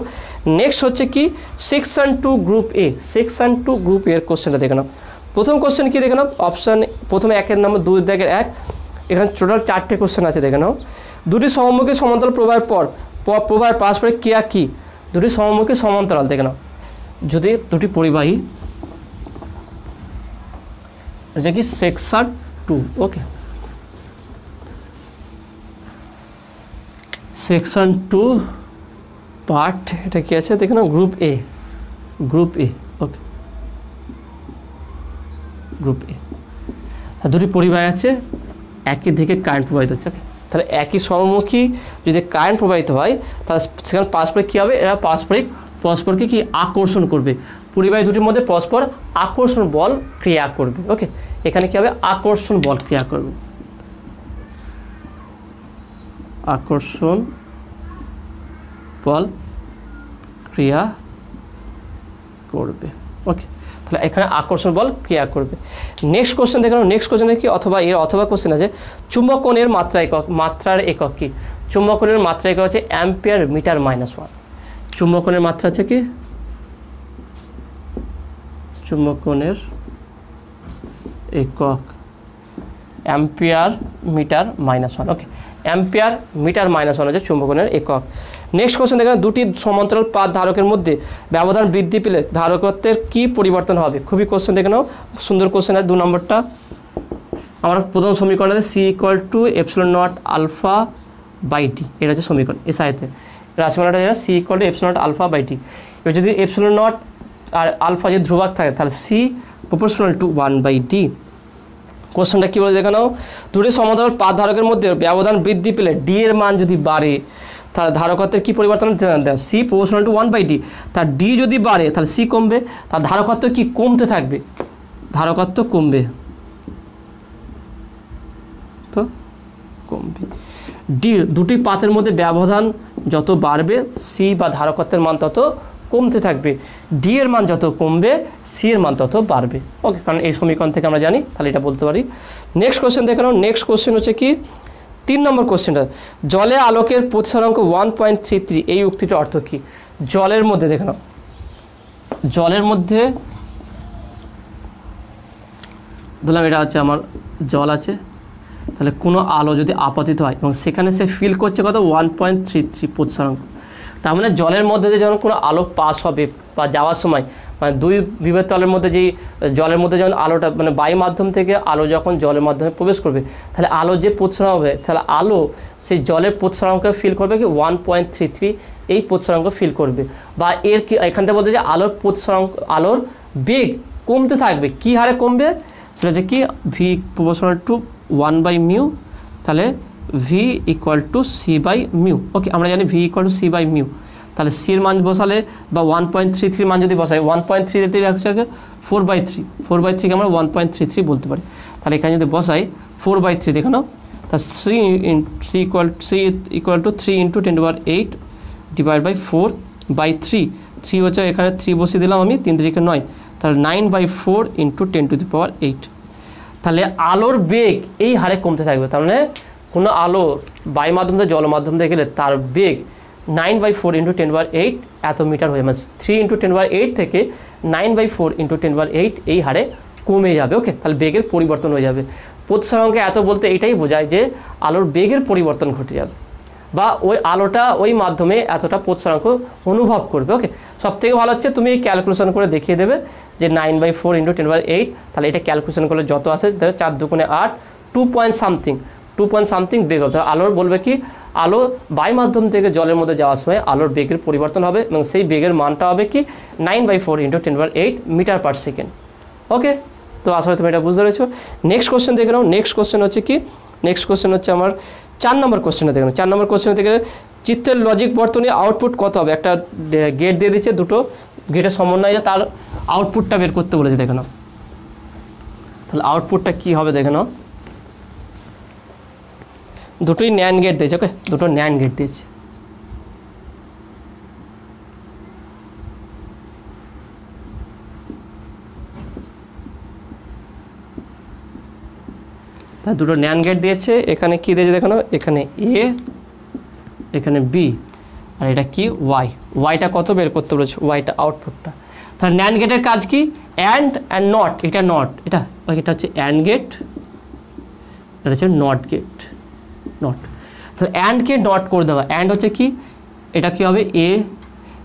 নেক্সট হচ্ছে কি সেকশন 2 গ্রুপ এ এর কোশ্চেনটা দেখে নাও। প্রথম কোশ্চেন কি দেখে নাও, অপশান প্রথমে 1 নম্বর 2 দাগের 1, এখানে টোটাল 4টে কোশ্চেন আছে দেখে নাও। দুটি সমমুখী সমান্তরাল প্রবাহের পর প্রবাহের পারস্পরিক ক্রিয়া কি, দুটি সমমুখী সমান্তরাল দেখে নাও, যদি দুটি পরিবাহী, এটা কি সেকশন 2। ওকে, সেকশন 2 পার্ট, এটা কি আছে দেখে নাও গ্রুপ এ। ওকে, গ্রুপ এ, দুটি পরিবাহী আছে, একই দিকে কারেন্ট প্রবাহিত হচ্ছে। ওকে, তাহলে একই সমমুখী যদি কারেন্ট প্রবাহিত হয় তাহলে সেখানে পারস্পরিক কী হবে, এরা পরস্পরকে কি আকর্ষণ করবে, পরিবাহী দুটির মধ্যে পরস্পর আকর্ষণ বল ক্রিয়া করবে। ওকে, এখানে কী হবে, আকর্ষণ বল ক্রিয়া করবে, আকর্ষণ বল ক্রিয়া করবে। ওকে, তাহলে এখানে আকর্ষণ বল ক্রিয়া করবে। নেক্সট কোশ্চেন দেখানো, নেক্সট কোশ্চেনে কি অথবা কোশ্চেন আছে চুম্বকনের মাত্রার একক কি, চুম্বকনের মাত্রা একক হচ্ছে অ্যাম্পিয়ার মিটার -1। চুম্বকনের মাত্রা আছে কি, চুম্বকনের একক অ্যাম্পিয়ার মিটার -1। ওকে, অ্যাম্পিয়ার মিটার মাইনাস 1 হচ্ছে চুম্বকনের একক। নেক্সট কোশ্চেন দেখেন, দুটি সমান্তরাল পাত ধারকের মধ্যে ব্যবধান বৃদ্ধি পেলে ধারকত্বের কি পরিবর্তন হবে? খুবই কোশ্চেন দেখে নাও, সুন্দর কোশ্চেন আছে। 2 নম্বরটা আমরা প্রথম সমীকরণ আছে C equal to epsilon naught alpha by T, এটা হচ্ছে সমীকরণ এসআইতে রাশিমালাটা যেটা C equal to epsilon naught alpha by T. এবার যদি এপসিলন নট আর আলফা যদি ধ্রুবক থাকে তাহলে C proportional to 1 by D. কোশ্চেনটা কী বলে দেখে নাও, দুটি সমান্তরাল পাত ধারকের মধ্যে ব্যবধান বৃদ্ধি পেলে ডি এর মান যদি বাড়ে তাহলে ধারকত্বের কী পরিবর্তন? C proportional to 1 by D. তার ডি যদি বাড়ে তাহলে সি কমবে, তার ধারকত্ব কি কমতে থাকবে, ধারকত্ব কমবে, তো কমবে। ডি দুটি পাতের মধ্যে ব্যবধান যত বাড়বে সি বা ধারকত্বের মান তত কমতে থাকবে, ডি এর মান যত কমবে সি এর মান তত বাড়বে। ওকে, কারণ এই সমীকরণ থেকে আমরা জানি, তাহলে এটা বলতে পারি। নেক্সট কোশ্চেন দেখে নাও। নেক্সট কোশ্চেন হচ্ছে কি 3 নম্বর কোশ্চেনটা, জলে আলোকের প্রতিসরাঙ্ক 1.33, এই উক্তিটার অর্থ কী? জলের মধ্যে দেখে নাও, জলের মধ্যে ধরলাম এটা হচ্ছে আমার জল আছে, তাহলে কোনো আলো যদি আপতিত হয় এবং সেখানে সে ফিল করছে কত 1.33 প্রতিসরাঙ্ক, তার মানে জলের মধ্যে দিয়ে যখন কোনো আলো পাস হবে বা যাওয়ার সময় মানে দুই বিভেদ তলের মধ্যে যেই জলের মধ্যে যখন আলোটা মানে বায়ু মাধ্যম থেকে আলো যখন জলের মাধ্যমে প্রবেশ করবে তাহলে আলো যে প্রতিসরাঙ্ক হবে তাহলে আলো সেই জলের প্রতিসরাঙ্ককে ফিল করবে কি 1.33 এই প্রতিসরাঙ্ক ফিল করবে। বা এর কি এখান থেকে বলতে যে আলোর প্রতিসরাঙ্ক আলোর বেগ কমতে থাকবে, কী হারে কমবে সেটা হচ্ছে কি V proportional to 1 by mu, তাহলে V equal to C by mu. Okay, আমরা জানি V equal to C by mu, তাহলে সির মান বসালে বা 1.33 মান যদি বসাই 1.33 হচ্ছে 4/3, 4/3কে আমরা 1.33 বলতে পারি। তাহলে এখানে যদি বসাই 4/3 দেখে নাও, তা C equal to 3 × 10⁸ divide by 4/3, 3 হচ্ছে এখানে 3 বসিয়ে দিলাম আমি, 3 × 3 = 9, তাহলে 9/4 × 10⁸। তাহলে আলোর বেগ এই হারে কমতে থাকবে, তার মানে কোনো আলো বায়ু মাধ্যম থেকে জল মাধ্যম থেকে গেলে তার বেগ 9/4 × 10⁸ এত মিটার হয়ে মানে 3 × 10⁸ থেকে 9/4 × 10⁸ এই হারে কমে যাবে। ওকে, তাহলে বেগের পরিবর্তন হয়ে যাবে। প্রতিসরাঙ্কে এত বলতে এটাই বোঝায় যে আলোর বেগের পরিবর্তন ঘটে যাবে বা ওই আলোটা ওই মাধ্যমে এতটা প্রতিসরাঙ্ক অনুভব করবে। ওকে, সবথেকে ভালো হচ্ছে তুমি ক্যালকুলেশন করে দেখিয়ে দেবে যে 9/4 × 10⁸, তাহলে এটা ক্যালকুলেশন করলে যত আসে 4 × 2 = 8, 2 পয়েন্ট সামথিং বেগ হবে। আলোর বলবে কি আলো বায়ু মাধ্যম থেকে জলের মধ্যে যাওয়ার সময় আলোর বেগের পরিবর্তন হবে এবং সেই বেগের মানটা হবে কি 9/4 × 10⁸ মিটার পার সেকেন্ড। ওকে, তো আসলে তুমি এটা বুঝতে পেরেছো। নেক্সট কোশ্চেন দেখে নাও। নেক্সট কোশ্চেন হচ্ছে কি, নেক্সট কোশ্চেন হচ্ছে আমার 4 নম্বর কোশ্চেনে দেখে নাও। 4 নম্বর কোশ্চেনে থেকে চিত্রের লজিক বর্তনী আউটপুট কত হবে? একটা গেট দিয়ে দিচ্ছে, দুটো গেটের সমন্বয়ে তার আউটপুটটা বের করতে বলেছে দেখে নাও। তাহলে আউটপুটটা কী হবে দেখে নাও, দুটোই ন্যান্ড গেট দিয়েছে। ওকে, দুটো ন্যান্ড গেট দিয়েছে। তা দুটো ন্যান্ড গেট দিয়েছে, এখানে কি দিয়েছে দেখো, এখানে এ এখানে বি আর এটা কি ওয়াই। ওয়াইটা কত বের করতে বলেছে, ওয়াইটা আউটপুটটা। তাহলে ন্যান্ড গেটের কাজ কি অ্যান্ড নট, এটা নট, এটা হচ্ছে অ্যান্ড গেট, এটা হচ্ছে নট গেট, নট। তাহলে অ্যান্ডকে নট করে দেওয়া, অ্যান্ড হচ্ছে কি এটা কি হবে এ।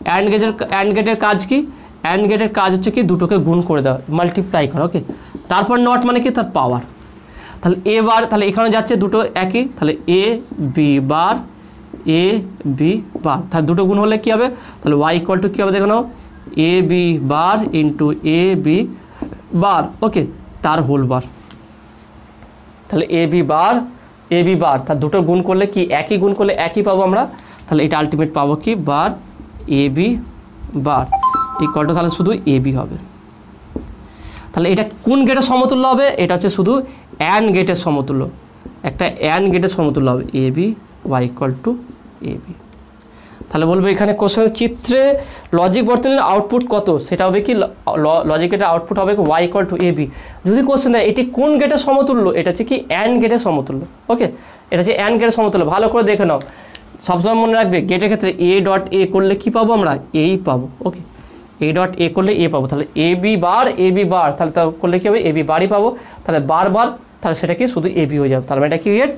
অ্যান্ড গেটের কাজ কি, অ্যান্ড গেটের কাজ হচ্ছে কি দুটোকে গুণ করে দেওয়া, মাল্টিপ্লাই করা। ওকে, তারপর নট মানে কি তার পাওয়ার। তাহলে এ বার, তাহলে এখানে যাচ্ছে দুটো একই, তাহলে A B bar, A B বার, তাহলে দুটো গুণ হলে কী হবে, তাহলে ওয়াই ইকুয়াল টু কী হবে দেখো নাও A B bar into A B বার। ওকে, তার হোল বার। তাহলে এ বি বার তার দুটো গুণ করলে কি একই, গুণ করলে একই পাবো আমরা। তাহলে এটা আলটিমেট পাবো কি বার A B bar equal to তাহলে শুধু এ বি হবে। তাহলে এটা কোন গেটের সমতুল্য হবে, এটা হচ্ছে শুধু অ্যান্ড গেটের সমতুল্য, একটা অ্যান্ড গেটের সমতুল্য হবে A B Y equal to A B. তাহলে বলবো এখানে কোশ্চেন চিত্রে লজিক বর্তনীর আউটপুট কত, সেটা হবে কি লজিক গেটের আউটপুট হবে কি Y equal to A B. যদি কোশ্চেন দেয় এটি কোন গেটের সমতুল্য, এটা হচ্ছে কি অ্যান্ড গেটের সমতুল্য। ওকে, এটা হচ্ছে অ্যান্ড গেটের সমতুল্য, ভালো করে দেখে নাও। সবসময় মনে রাখবে গেটের ক্ষেত্রে এ ডট এ করলে কি পাবো আমরা, এই পাবো। ওকে, এ ডট এ করলে এ পাবো, তাহলে এ বি বার তাহলে তা করলে কী হবে এ বি বারই পাবো, তাহলে বার তাহলে সেটা কি শুধু এ বি হয়ে যাবে। তাহলে এটা কি গেট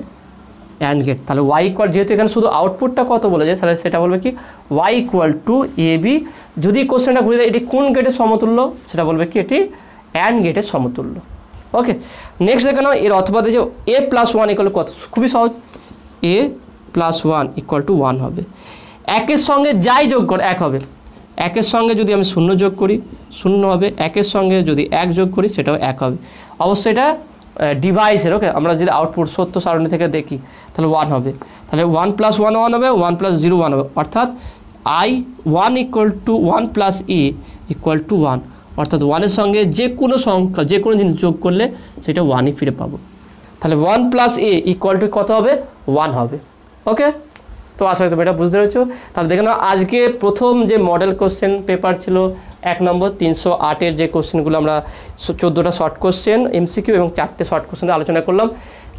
অ্যান্ড গেট। তাহলে ওয়াই ইকুয়াল, যেহেতু এখানে শুধু আউটপুটটা কত বলে যায়, তাহলে সেটা বলবে কি Y equal to A B. যদি কোশ্চেনটা বুঝে যায় এটি কোন গেটের সমতুল্য, সেটা বলবে কি এটি অ্যান্ড গেটের সমতুল্য। ওকে, নেক্সট দেখে নাও এর অথবা যে এ প্লাস ওয়ান ইকুয়াল কত, খুবই সহজ, A plus one equal to one হবে। একের সঙ্গে যাই যোগ করে এক হবে, একের সঙ্গে যদি আমি শূন্য যোগ করি শূন্য হবে, একের সঙ্গে যদি এক যোগ করি সেটাও এক হবে। অবশ্যই এটা ডিভাইসের, ওকে, আমরা যদি আউটপুট সত্য সারণী থেকে দেখি তাহলে ওয়ান হবে। তাহলে ওয়ান প্লাস ওয়ান ওয়ান হবে, ওয়ান প্লাস জিরো ওয়ান হবে, অর্থাৎ I one equal to one plus A equal to one, অর্থাৎ ওয়ানের সঙ্গে যে কোনো সংখ্যা যে কোনো জিনিস যোগ করলে সেটা ওয়ানই ফিরে পাবো। তাহলে one plus A equal to কত হবে, ওয়ান হবে। ওকে, তো আশা করি তুমি এটা বুঝতে পেরেছো। তাহলে দেখে নাও আজকে প্রথম যে মডেল কোশ্চেন পেপার ছিল 1 নম্বর 308-এর যে কোশ্চেনগুলো আমরা 14টা শর্ট কোশ্চেন এমসিকিউ এবং 4টে শর্ট কোশ্চেন আলোচনা করলাম,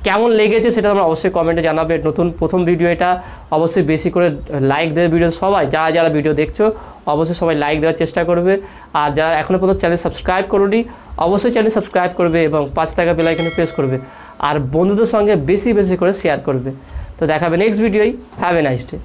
কেমন লেগেছে সেটা তোমরা অবশ্যই কমেন্টে জানাবে। নতুন প্রথম ভিডিও এটা, অবশ্যই বেশি করে লাইক দেবে ভিডিও, সবাই যারা যারা ভিডিও দেখছো অবশ্যই সবাই লাইক দেওয়ার চেষ্টা করবে। আর যারা এখনও পর্যন্ত চ্যানেল সাবস্ক্রাইব করোনি অবশ্যই চ্যানেল সাবস্ক্রাইব করবে এবং পাশে থাকা বেল আইকনে প্রেস করবে, আর বন্ধুদের সঙ্গে বেশি বেশি করে শেয়ার করবে। তো দেখাবে নেক্সট ভিডিওই। Have a nice day.